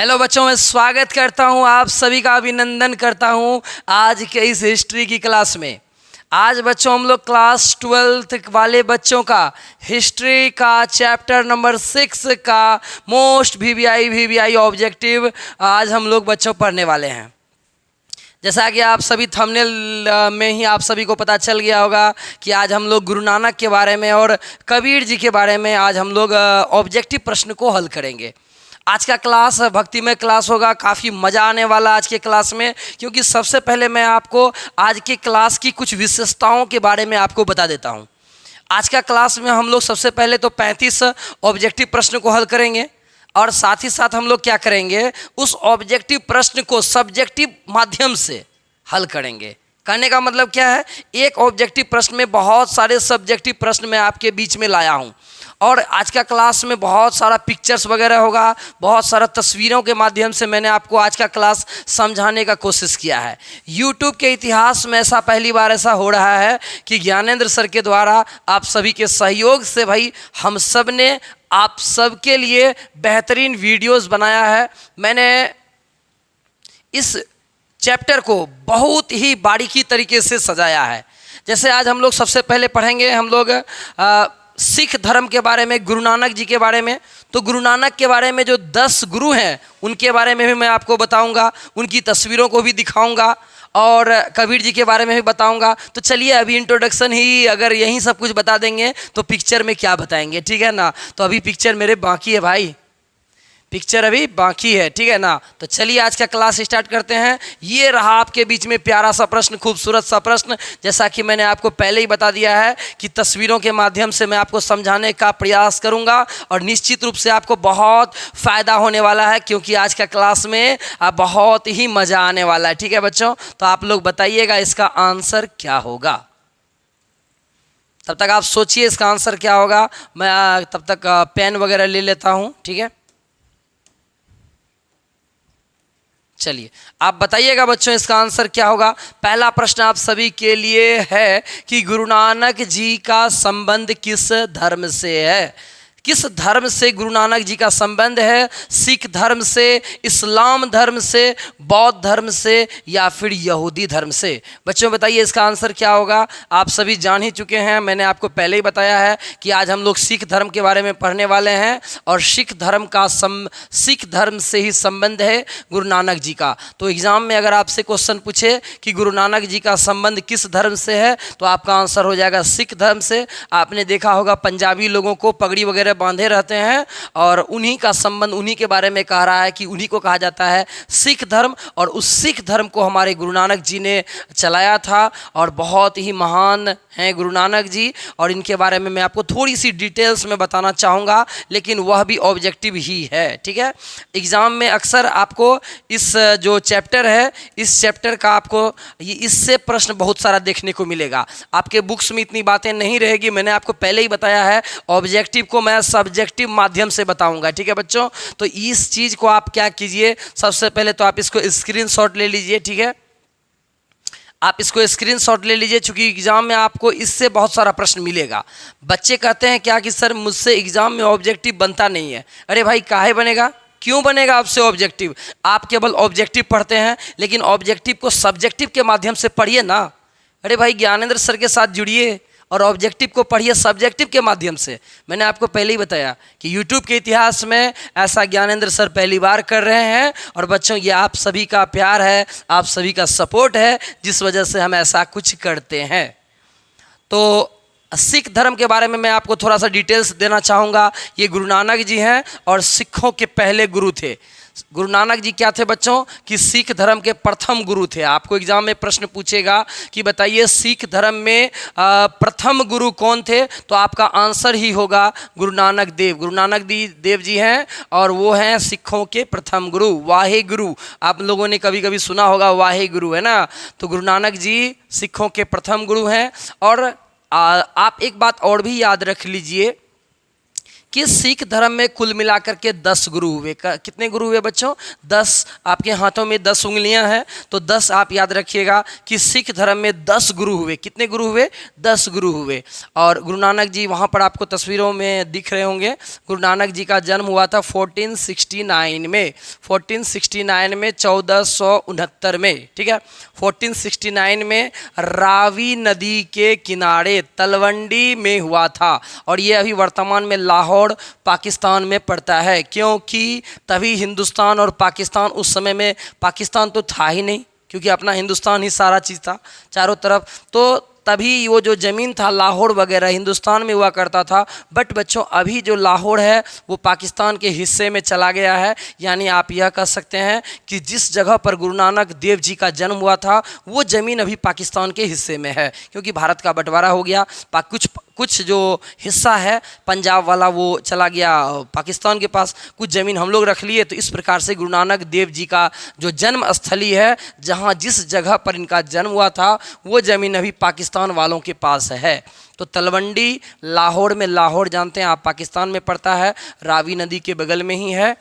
Hello बच्चों, मैं स्वागत करता हूं, आप सभी का अभिनंदन करता हूं आज के इस हिस्ट्री की क्लास में। आज बच्चों हम लोग क्लास 12th वाले बच्चों का हिस्ट्री का चैप्टर नंबर 6 का मोस्ट वीवीआई ऑब्जेक्टिव आज हम लोग बच्चों पढ़ने वाले हैं। जैसा कि आप सभी थंबनेल में ही आप सभी को पता चल गया होगा कि आज हम लोग गुरु नानक के बारे में और कबीर जी के बारे में आज हम लोग ऑब्जेक्टिव प्रश्न को हल करेंगे। आज का क्लास भक्तिमय क्लास होगा, काफ़ी मज़ा आने वाला आज के क्लास में, क्योंकि सबसे पहले मैं आपको आज के क्लास की कुछ विशेषताओं के बारे में आपको बता देता हूं। आज का क्लास में हम लोग सबसे पहले तो 35 ऑब्जेक्टिव प्रश्न को हल करेंगे और साथ ही साथ हम लोग क्या करेंगे, उस ऑब्जेक्टिव प्रश्न को सब्जेक्टिव माध्यम से हल करेंगे। कहने का मतलब क्या है, एक ऑब्जेक्टिव प्रश्न में बहुत सारे सब्जेक्टिव प्रश्न मैं आपके बीच में लाया हूं और आज का क्लास में बहुत सारा पिक्चर्स वगैरह होगा, बहुत सारा तस्वीरों के माध्यम से मैंने आपको आज का क्लास समझाने का कोशिश किया है। यूट्यूब के इतिहास में ऐसा पहली बार ऐसा हो रहा है कि ज्ञानेंद्र सर के द्वारा आप सभी के सहयोग से भाई हम सब ने आप सबके लिए बेहतरीन वीडियोस बनाया है। मैंने इस चैप्टर को बहुत ही बारीकी तरीके से सजाया है। जैसे आज हम लोग सबसे पहले पढ़ेंगे हम लोग सिख धर्म के बारे में, गुरु नानक जी के बारे में। तो गुरु नानक के बारे में जो 10 गुरु हैं उनके बारे में भी मैं आपको बताऊंगा, उनकी तस्वीरों को भी दिखाऊंगा और कबीर जी के बारे में भी बताऊंगा। तो चलिए अभी इंट्रोडक्शन ही अगर यही सब कुछ बता देंगे तो पिक्चर में क्या बताएंगे, ठीक है ना। तो अभी पिक्चर मेरे बाकी है भाई, पिक्चर अभी बाकी है, ठीक है ना। तो चलिए आज का क्लास स्टार्ट करते हैं। ये रहा आपके बीच में प्यारा सा प्रश्न, खूबसूरत सा प्रश्न। जैसा कि मैंने आपको पहले ही बता दिया है कि तस्वीरों के माध्यम से मैं आपको समझाने का प्रयास करूंगा और निश्चित रूप से आपको बहुत फ़ायदा होने वाला है, क्योंकि आज का क्लास में बहुत ही मज़ा आने वाला है, ठीक है बच्चों। तो आप लोग बताइएगा इसका आंसर क्या होगा। तब तक आप सोचिए इसका आंसर क्या होगा, मैं तब तक पेन वगैरह ले लेता हूँ, ठीक है। चलिए आप बताइएगा बच्चों इसका आंसर क्या होगा। पहला प्रश्न आप सभी के लिए है कि गुरु नानक जी का संबंध किस धर्म से है। किस धर्म से गुरु नानक जी का संबंध है, सिख धर्म से, इस्लाम धर्म से, बौद्ध धर्म से या फिर यहूदी धर्म से। बच्चों बताइए इसका आंसर क्या होगा। आप सभी जान ही चुके हैं, मैंने आपको पहले ही बताया है कि आज हम लोग सिख धर्म के बारे में पढ़ने वाले हैं और सिख धर्म से ही संबंध है गुरु नानक जी का। तो एग्जाम में अगर आपसे क्वेश्चन पूछे कि गुरु नानक जी का संबंध किस धर्म से है तो आपका आंसर हो जाएगा सिख धर्म से। आपने देखा होगा पंजाबी लोगों को पगड़ी वगैरह बांधे रहते हैं और उन्हीं का संबंध, उन्हीं के बारे में कह रहा है कि उन्हीं को कहा जाता है सिख धर्म। और उस सिख धर्म को हमारे गुरु नानक जी ने चलाया था और बहुत ही महान हैं गुरु नानक जी। और इनके बारे में मैं आपको थोड़ी सी डिटेल्स में बताना चाहूँगा, लेकिन वह भी ऑब्जेक्टिव ही है, ठीक है। एग्ज़ाम में अक्सर आपको इस जो चैप्टर है, इस चैप्टर का आपको इससे प्रश्न बहुत सारा देखने को मिलेगा। आपके बुक्स में इतनी बातें नहीं रहेगी, मैंने आपको पहले ही बताया है। ऑब्जेक्टिव को मैं सब्जेक्टिव माध्यम से बताऊंगा, ठीक है बच्चों। तो इस चीज़ को आप क्या कीजिए, सबसे पहले तो आप इसको स्क्रीनशॉट ले लीजिए, ठीक है। आप इसको स्क्रीनशॉट ले लीजिए, चूंकि एग्जाम में आपको इससे बहुत सारा प्रश्न मिलेगा। बच्चे कहते हैं क्या कि सर मुझसे एग्जाम में ऑब्जेक्टिव बनता नहीं है। अरे भाई काहे बनेगा, क्यों बनेगा आपसे ऑब्जेक्टिव। आप केवल ऑब्जेक्टिव पढ़ते हैं, लेकिन ऑब्जेक्टिव को सब्जेक्टिव के माध्यम से पढ़िए ना। अरे भाई ज्ञानेंद्र सर के साथ जुड़िए और ऑब्जेक्टिव को पढ़िए सब्जेक्टिव के माध्यम से। मैंने आपको पहले ही बताया कि यूट्यूब के इतिहास में ऐसा ज्ञानेंद्र सर पहली बार कर रहे हैं और बच्चों ये आप सभी का प्यार है, आप सभी का सपोर्ट है, जिस वजह से हम ऐसा कुछ करते हैं। तो सिख धर्म के बारे में मैं आपको थोड़ा सा डिटेल्स देना चाहूँगा। ये गुरु नानक जी हैं और सिखों के पहले गुरु थे। गुरु नानक जी क्या थे बच्चों कि सिख धर्म के प्रथम गुरु थे। आपको एग्जाम में प्रश्न पूछेगा कि बताइए सिख धर्म में प्रथम गुरु कौन थे, तो आपका आंसर ही होगा गुरु नानक देव। गुरु नानक देव जी हैं और वो हैं सिखों के प्रथम गुरु, वाहे गुरु। आप लोगों ने कभी कभी सुना होगा वाहे गुरु, है ना। तो गुरु नानक जी सिखों के प्रथम गुरु हैं। और आप एक बात और भी याद रख लीजिए कि सिख धर्म में कुल मिलाकर के 10 गुरु हुए। कितने गुरु हुए बच्चों? 10। आपके हाथों में 10 उंगलियां हैं तो 10 आप याद रखिएगा कि सिख धर्म में 10 गुरु हुए। कितने गुरु हुए? 10 गुरु हुए। और गुरु नानक जी वहाँ पर आपको तस्वीरों में दिख रहे होंगे। गुरु नानक जी का जन्म हुआ था 1469 में, 1469 में 1469 में, ठीक है। 1469 में रावी नदी के किनारे तलवंडी में हुआ था और ये अभी वर्तमान में लाहौर पाकिस्तान में पड़ता है, क्योंकि तभी हिंदुस्तान और पाकिस्तान, उस समय में पाकिस्तान तो था ही नहीं क्योंकि अपना हिंदुस्तान ही सारा चीज़ था चारों तरफ, तो तभी वो जो ज़मीन था लाहौर वगैरह हिंदुस्तान में हुआ करता था। बट बच्चों अभी जो लाहौर है वो पाकिस्तान के हिस्से में चला गया है, यानी आप यह कह सकते हैं कि जिस जगह पर गुरु नानक देव जी का जन्म हुआ था वो ज़मीन अभी पाकिस्तान के हिस्से में है, क्योंकि भारत का बंटवारा हो गया। कुछ जो हिस्सा है पंजाब वाला वो चला गया पाकिस्तान के पास, कुछ ज़मीन हम लोग रख लिए। तो इस प्रकार से गुरु नानक देव जी का जो जन्म स्थली है, जहाँ जिस जगह पर इनका जन्म हुआ था वो ज़मीन अभी पाकिस्तान वालों के पास है। तो तलवंडी लाहौर में, लाहौर जानते हैं आप पाकिस्तान में पड़ता है, रावी नदी के बगल में ही है,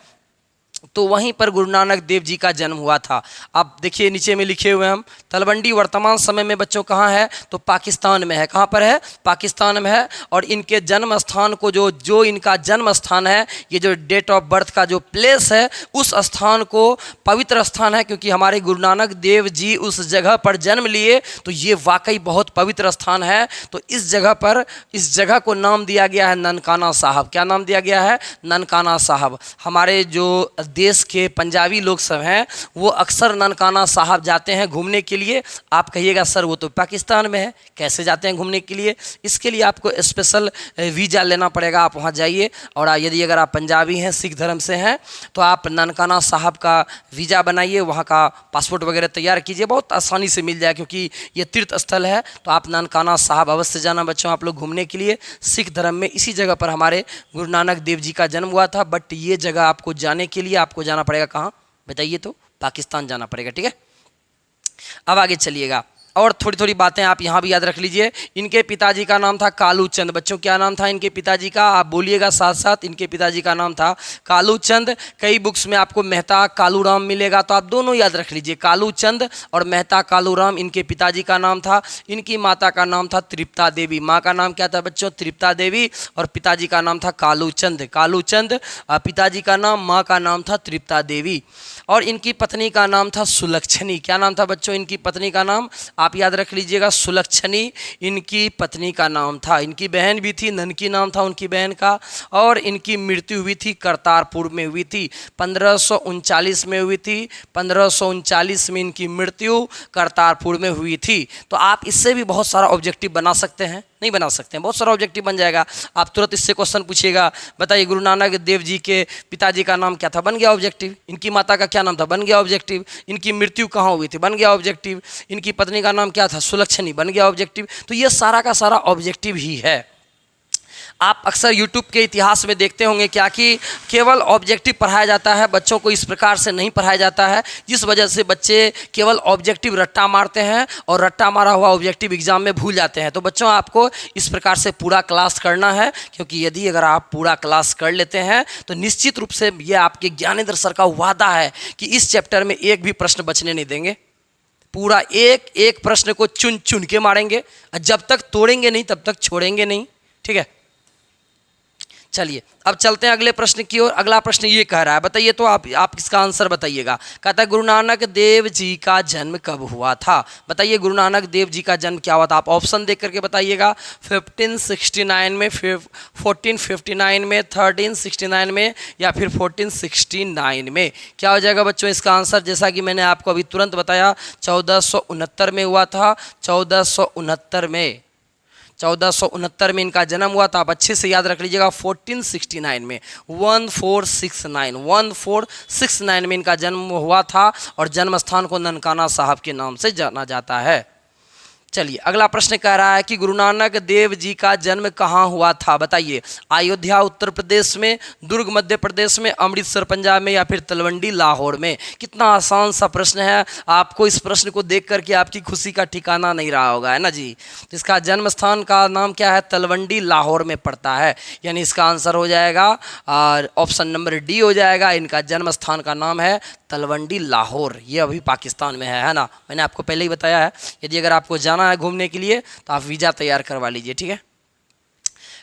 तो वहीं पर गुरु नानक देव जी का जन्म हुआ था। आप देखिए नीचे में लिखे हुए हम, तलवंडी वर्तमान समय में बच्चों कहाँ है? तो पाकिस्तान में है। कहाँ पर है? पाकिस्तान में है। और इनके जन्म स्थान को जो इनका जन्म स्थान है, ये जो डेट ऑफ बर्थ का जो प्लेस है, उस स्थान को पवित्र स्थान है, क्योंकि हमारे गुरु नानक देव जी उस जगह पर जन्म लिए, तो ये वाकई बहुत पवित्र स्थान है। तो इस जगह को नाम दिया गया है ननकाना साहब। क्या नाम दिया गया है? ननकाना साहब। हमारे जो देश के पंजाबी लोग सब हैं वो अक्सर ननकाना साहब जाते हैं घूमने के लिए। आप कहिएगा सर वो तो पाकिस्तान में है, कैसे जाते हैं घूमने के लिए? इसके लिए आपको स्पेशल वीज़ा लेना पड़ेगा, आप वहाँ जाइए। और यदि अगर आप पंजाबी हैं, सिख धर्म से हैं, तो आप ननकाना साहब का वीज़ा बनाइए, वहाँ का पासपोर्ट वगैरह तैयार कीजिए, बहुत आसानी से मिल जाए, क्योंकि ये तीर्थ स्थल है। तो आप ननकाना साहब अवश्य जाना बच्चों आप लोग घूमने के लिए। सिख धर्म में इसी जगह पर हमारे गुरु नानक देव जी का जन्म हुआ था। बट ये जगह आपको जाने के लिए आपको जाना पड़ेगा कहाँ बताइए? तो पाकिस्तान जाना पड़ेगा, ठीक है। अब आगे चलिएगा और थोड़ी थोड़ी बातें आप यहाँ भी याद रख लीजिए। इनके पिताजी का नाम था कालू चंद। बच्चों क्या नाम था इनके पिताजी का? आप बोलिएगा साथ साथ। इनके पिताजी का नाम था कालू चंद। कई बुक्स में आपको मेहता कालू राम मिलेगा, तो आप दोनों याद रख लीजिए, कालू चंद और मेहता कालू राम इनके पिताजी का नाम था। इनकी माता का नाम था तृप्ता देवी। माँ का नाम क्या था बच्चों? तृप्ता देवी। और पिताजी का नाम था कालू चंद। कालू चंद पिताजी का नाम, माँ का नाम था तृप्ता देवी। और इनकी पत्नी का नाम था सुलक्षणी। क्या नाम था बच्चों इनकी पत्नी का नाम? आप याद रख लीजिएगा, सुलक्षणी इनकी पत्नी का नाम था। इनकी बहन भी थी, ननकी नाम था उनकी बहन का। और इनकी मृत्यु हुई थी करतारपुर में हुई थी, 1539 में हुई थी। 1539 में इनकी मृत्यु करतारपुर में हुई थी। तो आप इससे भी बहुत सारा ऑब्जेक्टिव बना सकते हैं, नहीं बना सकते हैं, बहुत सारा ऑब्जेक्टिव बन जाएगा। आप तुरंत इससे क्वेश्चन पूछिएगा, बताइए गुरु नानक देव जी के पिताजी का नाम क्या था? बन गया ऑब्जेक्टिव। इनकी माता का क्या नाम था? बन गया ऑब्जेक्टिव। इनकी मृत्यु कहाँ हुई थी? बन गया ऑब्जेक्टिव। इनकी पत्नी का नाम क्या था? सुलक्षणी, बन गया ऑब्जेक्टिव। तो ये सारा का सारा ऑब्जेक्टिव ही है। आप अक्सर यूट्यूब के इतिहास में देखते होंगे क्या कि केवल ऑब्जेक्टिव पढ़ाया जाता है, बच्चों को इस प्रकार से नहीं पढ़ाया जाता है, जिस वजह से बच्चे केवल ऑब्जेक्टिव रट्टा मारते हैं और रट्टा मारा हुआ ऑब्जेक्टिव एग्जाम में भूल जाते हैं। तो बच्चों आपको इस प्रकार से पूरा क्लास करना है, क्योंकि यदि अगर आप पूरा क्लास कर लेते हैं तो निश्चित रूप से ये आपके ज्ञानेंद्र सर का वादा है कि इस चैप्टर में एक भी प्रश्न बचने नहीं देंगे। पूरा एक एक प्रश्न को चुन चुन के मारेंगे, जब तक तोड़ेंगे नहीं तब तक छोड़ेंगे नहीं, ठीक है। चलिए अब चलते हैं अगले प्रश्न की ओर। अगला प्रश्न ये कह रहा है, बताइए तो आप इसका आंसर बताइएगा। कहता है गुरु नानक देव जी का जन्म कब हुआ था? बताइए गुरु नानक देव जी का जन्म क्या हुआ था? आप ऑप्शन देख करके बताइएगा। 1569 में, फिर 1459 में, 1369 में, या फिर 1469 में। क्या हो जाएगा बच्चों इसका आंसर? जैसा कि मैंने आपको अभी तुरंत बताया, 1469 में हुआ था। 1469 में, 1469 में इनका जन्म हुआ था। आप अच्छे से याद रख लीजिएगा। 1469 में, 1469 में इनका जन्म हुआ था और जन्म स्थान को ननकाना साहब के नाम से जाना जाता है। चलिए अगला प्रश्न कह रहा है कि गुरु नानक देव जी का जन्म कहाँ हुआ था, बताइए। अयोध्या उत्तर प्रदेश में, दुर्ग मध्य प्रदेश में, अमृतसर पंजाब में, या फिर तलवंडी लाहौर में। कितना आसान सा प्रश्न है, आपको इस प्रश्न को देख करके आपकी खुशी का ठिकाना नहीं रहा होगा, है ना जी। तो इसका जन्म स्थान का नाम क्या है, तलवंडी लाहौर में पड़ता है, यानी इसका आंसर हो जाएगा ऑप्शन नंबर डी हो जाएगा। इनका जन्म स्थान का नाम है तलवंडी लाहौर, ये अभी पाकिस्तान में है ना। मैंने आपको पहले ही बताया है, यदि अगर आपको जाना है घूमने के लिए तो आप वीज़ा तैयार करवा लीजिए, ठीक है।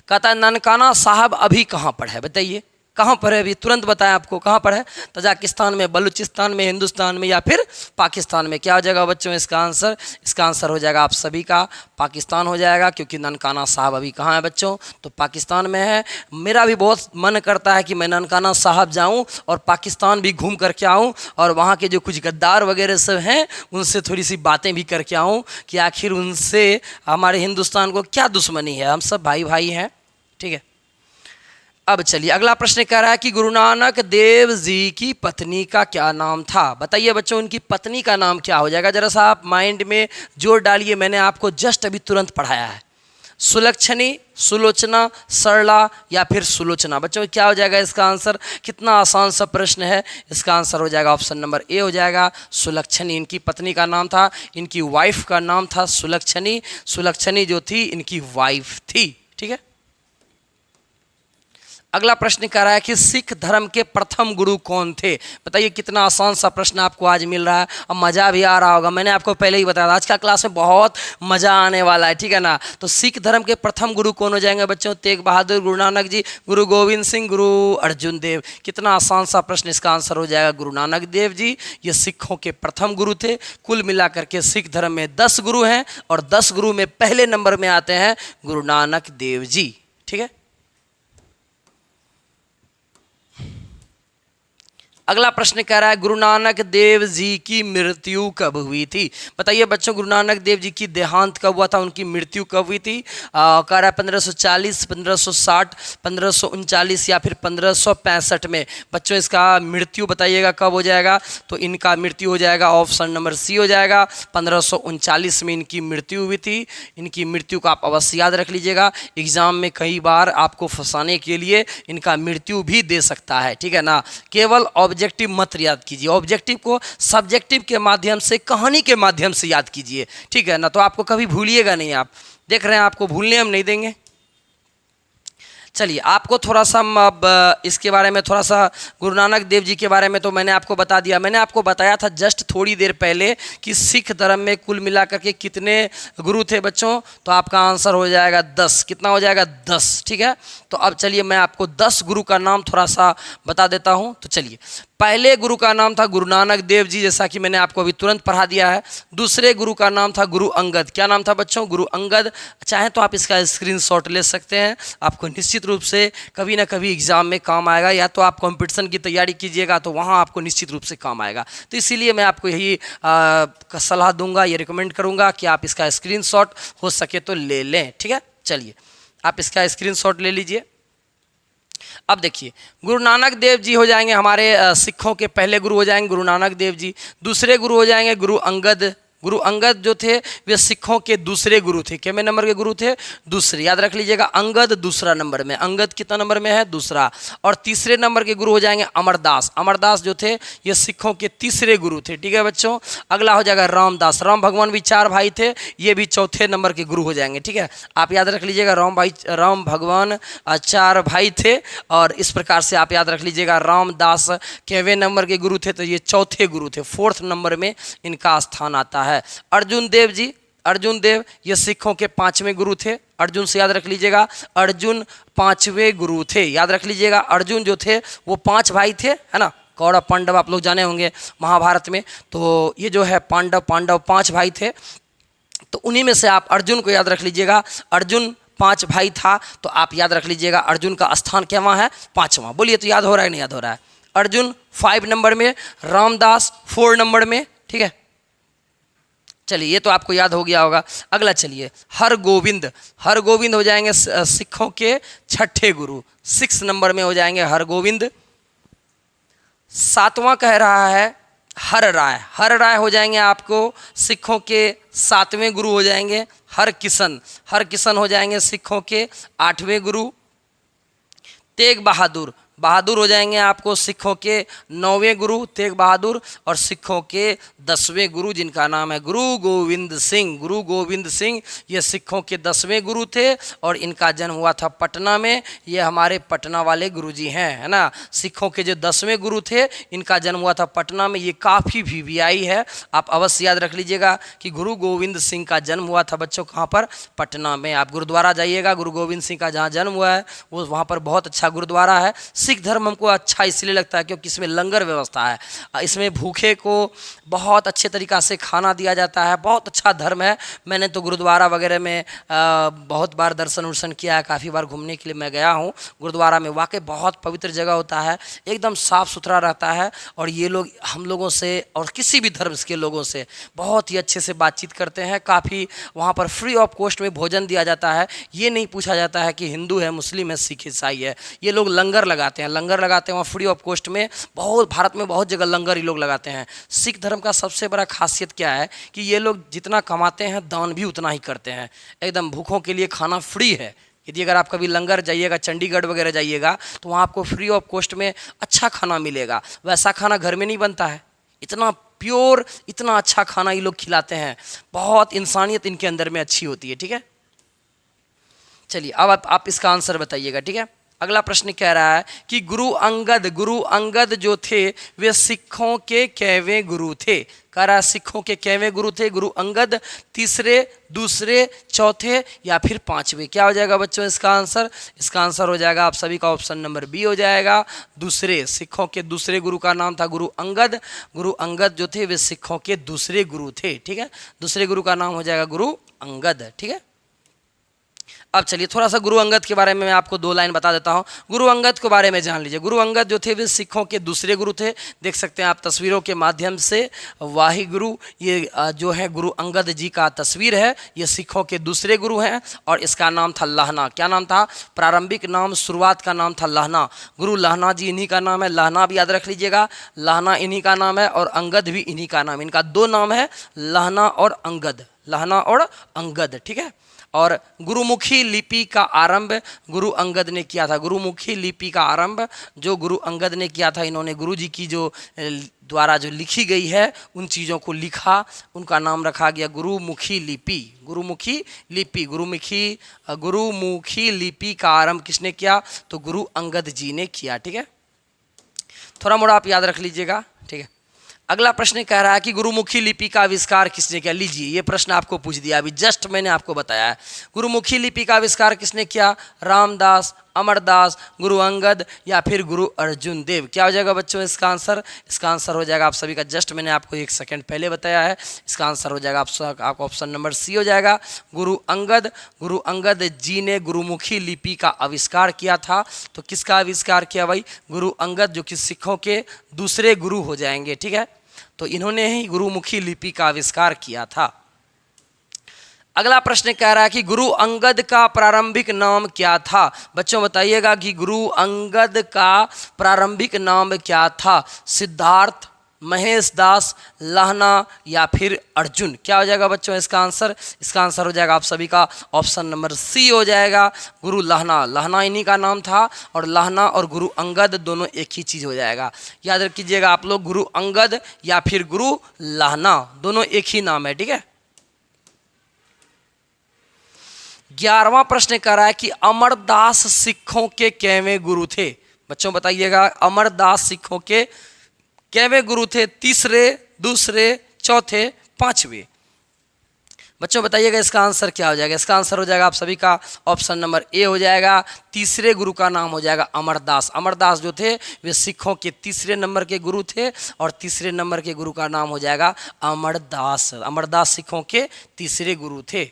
कहता है ननकाना साहब अभी कहाँ पर है, बताइए कहाँ पर है, अभी तुरंत बताएं आपको कहाँ पर है। तजाकिस्तान में, बलूचिस्तान में, हिंदुस्तान में, या फिर पाकिस्तान में। क्या हो जाएगा बच्चों इसका आंसर हो जाएगा आप सभी का पाकिस्तान हो जाएगा, क्योंकि ननकाना साहब अभी कहाँ है बच्चों, तो पाकिस्तान में है। मेरा भी बहुत मन करता है कि मैं ननकाना साहब जाऊँ और पाकिस्तान भी घूम करके आऊँ, और वहाँ के जो कुछ गद्दार वगैरह सब हैं उनसे थोड़ी सी बातें भी करके आऊँ कि आखिर उनसे हमारे हिंदुस्तान को क्या दुश्मनी है, हम सब भाई भाई हैं, ठीक है। अब चलिए अगला प्रश्न कह रहा है कि गुरु नानक देव जी की पत्नी का क्या नाम था, बताइए बच्चों उनकी पत्नी का नाम क्या हो जाएगा। जरा सा आप माइंड में जोर डालिए, मैंने आपको जस्ट अभी तुरंत पढ़ाया है। सुलक्षणी, सुलोचना, सरला, या फिर सुलोचना। बच्चों क्या हो जाएगा इसका आंसर, कितना आसान सा प्रश्न है। इसका आंसर हो जाएगा ऑप्शन नंबर ए हो जाएगा सुलक्षणी। इनकी पत्नी का नाम था, इनकी वाइफ का नाम था सुलक्षणी। सुलक्षणी जो थी इनकी वाइफ थी, ठीक है। अगला प्रश्न कह रहा है कि सिख धर्म के प्रथम गुरु कौन थे, बताइए। कितना आसान सा प्रश्न आपको आज मिल रहा है, अब मज़ा भी आ रहा होगा। मैंने आपको पहले ही बताया था आज का क्लास में बहुत मज़ा आने वाला है, ठीक है ना। तो सिख धर्म के प्रथम गुरु कौन हो जाएंगे बच्चों, तेग बहादुर, गुरु नानक जी, गुरु गोविंद सिंह, गुरु अर्जुन देव। कितना आसान सा प्रश्न, इसका आंसर हो जाएगा गुरु नानक देव जी। ये सिखों के प्रथम गुरु थे। कुल मिलाकर के सिख धर्म में 10 गुरु हैं, और 10 गुरु में पहले नंबर में आते हैं गुरु नानक देव जी, ठीक है। अगला प्रश्न कह रहा है गुरु नानक देव जी की मृत्यु कब हुई थी, बताइए बच्चों। गुरु नानक देव जी की देहांत कब हुआ था, उनकी मृत्यु कब हुई थी। कह रहा है 1540, 1560, 1539 या फिर 1565 में। बच्चों इसका मृत्यु बताइएगा कब हो जाएगा, तो इनका मृत्यु हो जाएगा ऑप्शन नंबर सी हो जाएगा 1539 में इनकी मृत्यु हुई थी। इनकी मृत्यु को आप अवश्य याद रख लीजिएगा, एग्जाम में कई बार आपको फंसाने के लिए इनका मृत्यु भी दे सकता है, ठीक है ना। केवल ऑब्जेक्टिव मत याद कीजिए, ऑब्जेक्टिव को सब्जेक्टिव के माध्यम से, कहानी के माध्यम से याद कीजिए, ठीक है ना। तो आपको कभी भूलिएगा नहीं, आप देख रहे हैं आपको भूलने हम नहीं देंगे। चलिए आपको थोड़ा सा अब इसके बारे में थोड़ा सा गुरु नानक देव जी के बारे में तो मैंने आपको बता दिया। मैंने आपको बताया था जस्ट थोड़ी देर पहले कि सिख धर्म में कुल मिलाकर के कितने गुरु थे बच्चों, तो आपका आंसर हो जाएगा 10। कितना हो जाएगा 10, ठीक है। तो अब चलिए मैं आपको 10 गुरु का नाम थोड़ा सा बता देता हूँ। तो चलिए पहले गुरु का नाम था गुरु नानक देव जी, जैसा कि मैंने आपको अभी तुरंत पढ़ा दिया है। दूसरे गुरु का नाम था गुरु अंगद। क्या नाम था बच्चों, गुरु अंगद। चाहे तो आप इसका स्क्रीनशॉट ले सकते हैं, आपको निश्चित रूप से कभी ना कभी एग्जाम में काम आएगा, या तो आप कंपटीशन की तैयारी कीजिएगा तो वहाँ आपको निश्चित रूप से काम आएगा। तो इसीलिए मैं आपको यही सलाह दूंगा, ये रिकमेंड करूँगा कि आप इसका स्क्रीनशॉट हो सके तो ले लें, ठीक है। चलिए आप इसका स्क्रीनशॉट ले लीजिए। अब देखिए गुरु नानक देव जी हो जाएंगे हमारे सिखों के पहले गुरु हो जाएंगे गुरु नानक देव जी। दूसरे गुरु हो जाएंगे गुरु अंगद। गुरु अंगद जो थे वे सिखों के दूसरे गुरु थे। कितने नंबर के गुरु थे, दूसरे। याद रख लीजिएगा अंगद दूसरा नंबर में। अंगद कितना नंबर में है, दूसरा। और तीसरे नंबर के गुरु हो जाएंगे अमरदास। अमरदास जो थे ये सिखों के तीसरे गुरु थे, ठीक है बच्चों। अगला हो जाएगा रामदास। राम भगवान भी 4 भाई थे, ये भी चौथे नंबर के गुरु हो जाएंगे, ठीक है। आप याद रख लीजिएगा राम भगवान 4 भाई थे, और इस प्रकार से आप याद रख लीजिएगा रामदास केवे नंबर के गुरु थे, तो ये चौथे गुरु थे, 4th नंबर में इनका स्थान आता है। अर्जुन देव जी, अर्जुन देव ये सिखों के 5वें गुरु थे। अर्जुन से याद रख लीजिएगा, अर्जुन 5वें गुरु थे। याद रख लीजिएगा अर्जुन जो थे वो 5 भाई थे, है ना। कौरव पांडव आप लोग जाने होंगे महाभारत में, तो ये जो है पांडव 5 भाई थे, तो उन्हीं में से आप अर्जुन को याद रख लीजिएगा। अर्जुन 5 भाई था, तो आप याद रख लीजिएगा अर्जुन का स्थान क्या वहाँ है, 5वां। बोलिए तो याद हो रहा है नहीं याद हो रहा है। अर्जुन 5 नंबर में, रामदास 4 नंबर में, ठीक है। चलिए ये तो आपको याद हो गया होगा। अगला चलिए हरगोविंद। हरगोविंद हो जाएंगे सिखों के 6ठे गुरु, 6 नंबर में हो जाएंगे हरगोविंद। 7वां कह रहा है हर राय, हर राय हो जाएंगे आपको सिखों के 7वें गुरु हो जाएंगे। हर किशन हो जाएंगे सिखों के 8वें गुरु। तेग बहादुर, बहादुर हो जाएंगे आपको सिखों के 9वें गुरु तेग बहादुर। और सिखों के 10वें गुरु जिनका नाम है गुरु गोविंद सिंह। गुरु गोविंद सिंह ये सिखों के 10वें गुरु थे और इनका जन्म हुआ था पटना में। ये हमारे पटना वाले गुरु जी हैं, है ना। सिखों के जो 10वें गुरु थे इनका जन्म हुआ था पटना में। ये काफ़ी वीवीआई है, आप अवश्य याद रख लीजिएगा कि गुरु गोविंद सिंह का जन्म हुआ था बच्चों कहाँ पर, पटना में। आप गुरुद्वारा जाइएगा, गुरु गोविंद सिंह का जहाँ जन्म हुआ है वो वहाँ पर बहुत अच्छा गुरुद्वारा है। सिख धर्म हमको अच्छा इसलिए लगता है क्योंकि इसमें लंगर व्यवस्था है, इसमें भूखे को बहुत अच्छे तरीक़ा से खाना दिया जाता है, बहुत अच्छा धर्म है। मैंने तो गुरुद्वारा वगैरह में बहुत बार दर्शन वर्शन किया है, काफ़ी बार घूमने के लिए मैं गया हूँ गुरुद्वारा में। वाकई बहुत पवित्र जगह होता है, एकदम साफ़ सुथरा रहता है। और ये लोग हम लोगों से और किसी भी धर्म के लोगों से बहुत ही अच्छे से बातचीत करते हैं। काफ़ी वहाँ पर फ्री ऑफ कॉस्ट में भोजन दिया जाता है। ये नहीं पूछा जाता है कि हिंदू है, मुस्लिम है, सिख ईसाई है। ये लोग लंगर लगाते हैं, लंगर लगाते हैं वहाँ फ्री ऑफ कॉस्ट में। बहुत भारत में बहुत जगह लंगर ये लोग लगाते हैं। सिख धर्म का सबसे बड़ा खासियत क्या है कि ये लोग जितना कमाते हैं दान भी उतना ही करते हैं। एकदम भूखों के लिए खाना फ्री है। यदि अगर आप कभी लंगर जाइएगा, चंडीगढ़ वगैरह जाइएगा, तो वहाँ आपको फ्री ऑफ कॉस्ट में अच्छा खाना मिलेगा। वैसा खाना घर में नहीं बनता है, इतना प्योर, इतना अच्छा खाना ये लोग खिलाते हैं। बहुत इंसानियत इनके अंदर में अच्छी होती है। ठीक है, चलिए अब आप इसका आंसर बताइएगा। ठीक है, अगला प्रश्न कह रहा है कि गुरु अंगद जो थे वे सिखों के कैवें गुरु थे। कह रहा है सिखों के कैवें गुरु थे गुरु अंगद, तीसरे, दूसरे, चौथे या फिर 5वें। क्या हो जाएगा बच्चों इसका आंसर? इसका आंसर हो जाएगा आप सभी का ऑप्शन नंबर बी हो जाएगा, दूसरे। सिखों के दूसरे गुरु का नाम था गुरु अंगद। गुरु अंगद जो थे वे सिखों के दूसरे गुरु थे। ठीक है, दूसरे गुरु का नाम हो जाएगा गुरु अंगद। ठीक है, अब चलिए थोड़ा सा गुरु अंगद के बारे में मैं आपको 2 लाइन बता देता हूँ। गुरु अंगद के बारे में जान लीजिए। गुरु अंगद जो थे वे सिखों के दूसरे गुरु थे। देख सकते हैं आप तस्वीरों के माध्यम से वाही गुरु, ये जो है गुरु अंगद जी का तस्वीर है। ये सिखों के दूसरे गुरु हैं और इसका नाम था लहना। क्या नाम था? प्रारंभिक नाम, शुरुआत का नाम था लहना। गुरु लहना जी इन्हीं का नाम है। लहना भी याद रख लीजिएगा, लहना इन्हीं का नाम है और अंगद भी इन्हीं का नाम। इनका 2 नाम है, लहना और अंगद, लहना और अंगद। ठीक है, और गुरुमुखी लिपि का आरंभ गुरु अंगद ने किया था। गुरुमुखी लिपि का आरंभ जो गुरु अंगद ने किया था। इन्होंने गुरु जी की जो द्वारा जो लिखी गई है उन चीज़ों को लिखा, उनका नाम रखा गया गुरुमुखी लिपि। गुरुमुखी लिपि, गुरुमुखी लिपि का आरंभ किसने किया? तो गुरु अंगद जी ने किया। ठीक है, थोड़ा मोड़ा आप याद रख लीजिएगा। ठीक है, अगला प्रश्न कह रहा है कि गुरुमुखी लिपि का आविष्कार किसने किया? लीजिए ये प्रश्न आपको पूछ दिया अभी जस्ट मैंने आपको बताया है। गुरुमुखी लिपि का आविष्कार किसने किया? रामदास, अमरदास, गुरु अंगद या फिर गुरु अर्जुन देव। क्या हो जाएगा बच्चों इसका आंसर? इसका आंसर हो जाएगा आप सभी का जस्ट मैंने आपको 1 सेकंड पहले बताया है। इसका आंसर हो जाएगा आपका ऑप्शन नंबर सी हो जाएगा, गुरु अंगद। गुरु अंगद जी ने गुरुमुखी लिपि का आविष्कार किया था। तो किसका आविष्कार किया भाई? गुरु अंगद, जो कि सिखों के दूसरे गुरु हो जाएंगे। ठीक है, तो इन्होंने ही गुरुमुखी लिपि का आविष्कार किया था। अगला प्रश्न कह रहा है कि गुरु अंगद का प्रारंभिक नाम क्या था? बच्चों बताइएगा कि गुरु अंगद का प्रारंभिक नाम क्या था? सिद्धार्थ, महेश दास, लहना या फिर अर्जुन। क्या हो जाएगा बच्चों इसका आंसर? इसका आंसर हो जाएगा आप सभी का ऑप्शन नंबर सी हो जाएगा, गुरु लहना। लहना इन्हीं का नाम था और लहना और गुरु अंगद दोनों एक ही चीज़ हो जाएगा। याद रखिएगा आप लोग, गुरु अंगद या फिर गुरु लहना दोनों एक ही नाम है। ठीक है, 11वां प्रश्न कह रहा है कि अमरदास सिखों के कैवें गुरु थे? बच्चों बताइएगा, अमरदास सिखों के कैवें गुरु थे? तीसरे, दूसरे, चौथे, 5वें। बच्चों बताइएगा इसका आंसर क्या हो जाएगा? इसका आंसर हो जाएगा आप सभी का ऑप्शन नंबर ए हो जाएगा। तीसरे गुरु का नाम हो जाएगा अमरदास। अमरदास जो थे वे सिखों के तीसरे नंबर के गुरु थे और तीसरे नंबर के गुरु का नाम हो जाएगा अमरदास। अमरदास सिखों के तीसरे गुरु थे।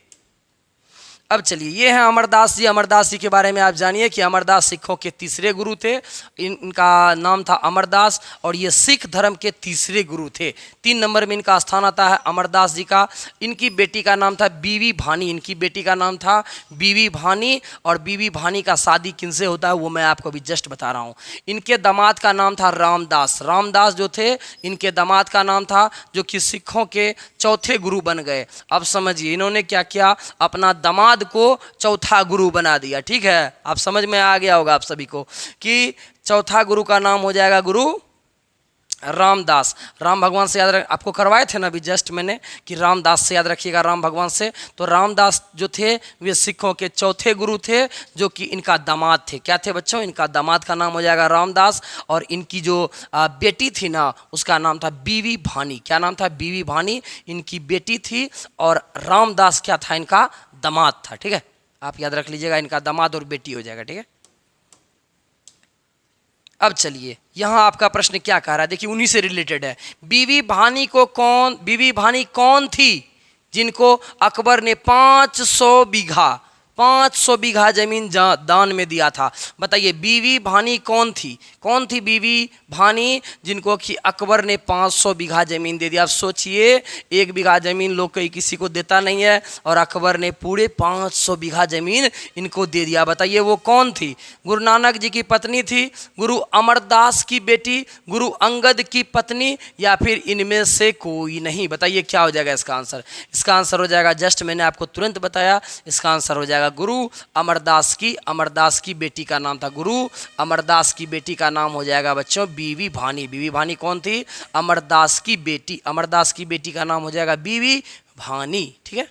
अब चलिए, ये है अमरदास जी। अमरदास जी के बारे में आप जानिए कि अमरदास सिखों के तीसरे गुरु थे। इनका नाम था अमरदास और ये सिख धर्म के तीसरे गुरु थे। 3 नंबर में इनका स्थान आता है अमरदास जी का। इनकी बेटी का नाम था बीवी भानी। इनकी बेटी का नाम था बीवी भानी और बीवी भानी का शादी किनसे होता है वो मैं आपको अभी जस्ट बता रहा हूँ। इनके दामाद का नाम था रामदास। रामदास जो थे इनके दामाद का नाम था, जो कि सिखों के चौथे गुरु बन गए। अब समझिए इन्होंने क्या किया, अपना दामाद को चौथा गुरु बना दिया। ठीक है, आप समझ में आ गया होगा आप सभी को कि चौथा गुरु का नाम हो जाएगा गुरु रामदास। राम भगवान से याद रख, आपको करवाए थे ना अभी जस्ट मैंने कि रामदास से याद रखिएगा, राम भगवान से। तो रामदास जो थे वे सिखों के चौथे गुरु थे, जो कि इनका दामाद थे। क्या थे बच्चों, इनका दामाद का नाम हो जाएगा रामदास और इनकी जो बेटी थी ना उसका नाम था बीवी भानी। क्या नाम था, बीवी भानी इनकी बेटी थी और रामदास क्या था, इनका दामाद था। ठीक है, आप याद रख लीजिएगा, इनका दामाद और बेटी हो जाएगा। ठीक है, अब चलिए यहां आपका प्रश्न क्या कह रहा है, देखिए उन्हीं से रिलेटेड है। बीवी भानी कौन थी जिनको अकबर ने 500 बीघा जमीन दान में दिया था। बताइए बीवी भानी कौन थी बीवी भानी जिनको कि अकबर ने 500 बीघा जमीन दे दिया। आप सोचिए 1 बीघा जमीन लोग कोई किसी को देता नहीं है और अकबर ने पूरे 500 बीघा जमीन इनको दे दिया। बताइए वो कौन थी, गुरु नानक जी की पत्नी थी, गुरु अमरदास की बेटी, गुरु अंगद की पत्नी, या फिर इनमें से कोई नहीं। बताइए क्या हो जाएगा इसका आंसर। इसका आंसर हो जाएगा, जस्ट मैंने आपको तुरंत बताया, इसका आंसर हो जाएगा गुरु अमरदास की बेटी का नाम था, गुरु अमरदास की बेटी का नाम हो जाएगा बच्चों बीवी भानी। बीवी भानी कौन थी, अमरदास की बेटी। अमरदास की बेटी का नाम हो जाएगा बीवी भानी। ठीक है,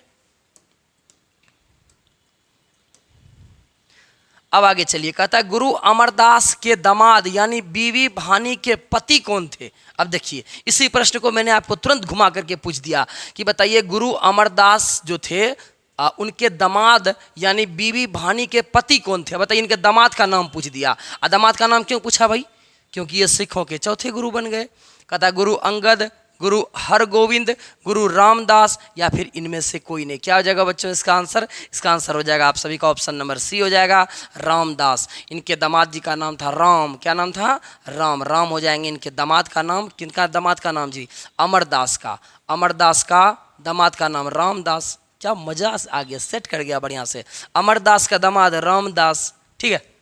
अब आगे चलिए, कहता है गुरु अमरदास के दामाद यानी बीवी भानी के पति कौन थे। अब देखिए इसी प्रश्न को मैंने आपको तुरंत घुमा करके पूछ दिया कि बताइए गुरु अमरदास जो थे उनके दामाद यानी बीवी भानी के पति कौन थे। बताइए, इनके दामाद का नाम पूछ दिया। दामाद का नाम क्यों पूछा भाई, क्योंकि ये सिखों के चौथे गुरु बन गए। कहता गुरु अंगद, गुरु हरगोविंद, गुरु रामदास, या फिर इनमें से कोई नहीं। क्या हो जाएगा बच्चों इसका आंसर, इसका आंसर हो जाएगा आप सभी का ऑप्शन नंबर सी हो जाएगा, रामदास। इनके दामाद जी का नाम था राम। क्या नाम था, राम। राम हो जाएंगे इनके दामाद का नाम। किनका दामाद का नाम जी, अमरदास का। अमरदास का दामाद का नाम रामदास। क्या मजा आ गया, सेट कर गया बढ़िया से। अमरदास का दामाद रामदास। ठीक है,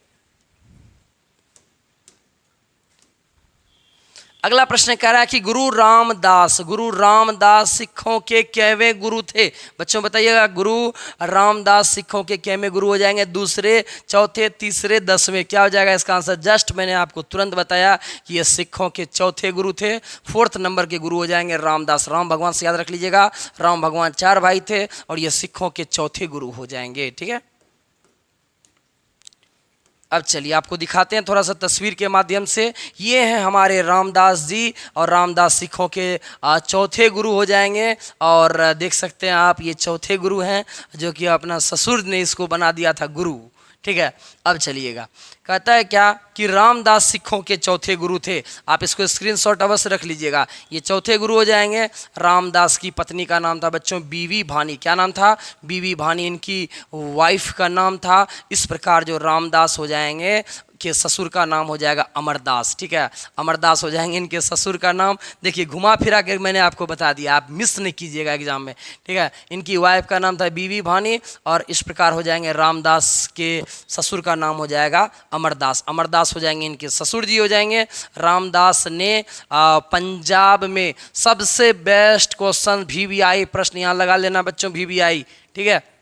अगला प्रश्न कह रहा है कि गुरु रामदास सिखों के कैवें गुरु थे। बच्चों बताइएगा, गुरु रामदास सिखों के कैवें गुरु हो जाएंगे, दूसरे, चौथे, तीसरे, 10वें। क्या हो जाएगा इसका आंसर, जस्ट मैंने आपको तुरंत बताया कि ये सिखों के चौथे गुरु थे। 4th नंबर के गुरु हो जाएंगे रामदास। राम भगवान से याद रख लीजिएगा, राम भगवान 4 भाई थे और ये सिखों के चौथे गुरु हो जाएंगे। ठीक है, अब चलिए आपको दिखाते हैं थोड़ा सा तस्वीर के माध्यम से। ये हैं हमारे रामदास जी और रामदास सिखों के चौथे गुरु हो जाएंगे। और देख सकते हैं आप ये चौथे गुरु हैं, जो कि अपना ससुर ने इसको बना दिया था गुरु। ठीक है, अब चलिएगा, कहता है क्या कि रामदास सिखों के चौथे गुरु थे। आप इसको स्क्रीनशॉट अवश्य रख लीजिएगा। ये चौथे गुरु हो जाएंगे। रामदास की पत्नी का नाम था बच्चों बीवी भानी। क्या नाम था, बीवी भानी इनकी वाइफ का नाम था। इस प्रकार जो रामदास हो जाएंगे के ससुर का नाम हो जाएगा अमरदास। ठीक है, अमरदास हो जाएंगे इनके ससुर का नाम। देखिए घुमा फिरा के मैंने आपको बता दिया, आप मिस नहीं कीजिएगा एग्जाम में। ठीक है, इनकी वाइफ का नाम था बीवी भानी और इस प्रकार हो जाएंगे रामदास के ससुर का नाम हो जाएगा अमरदास। अमरदास हो जाएंगे इनके ससुर जी हो जाएंगे। रामदास ने पंजाब में सबसे बेस्ट क्वेश्चन VVI प्रश्न यहाँ लगा लेना बच्चों, VVI। ठीक है,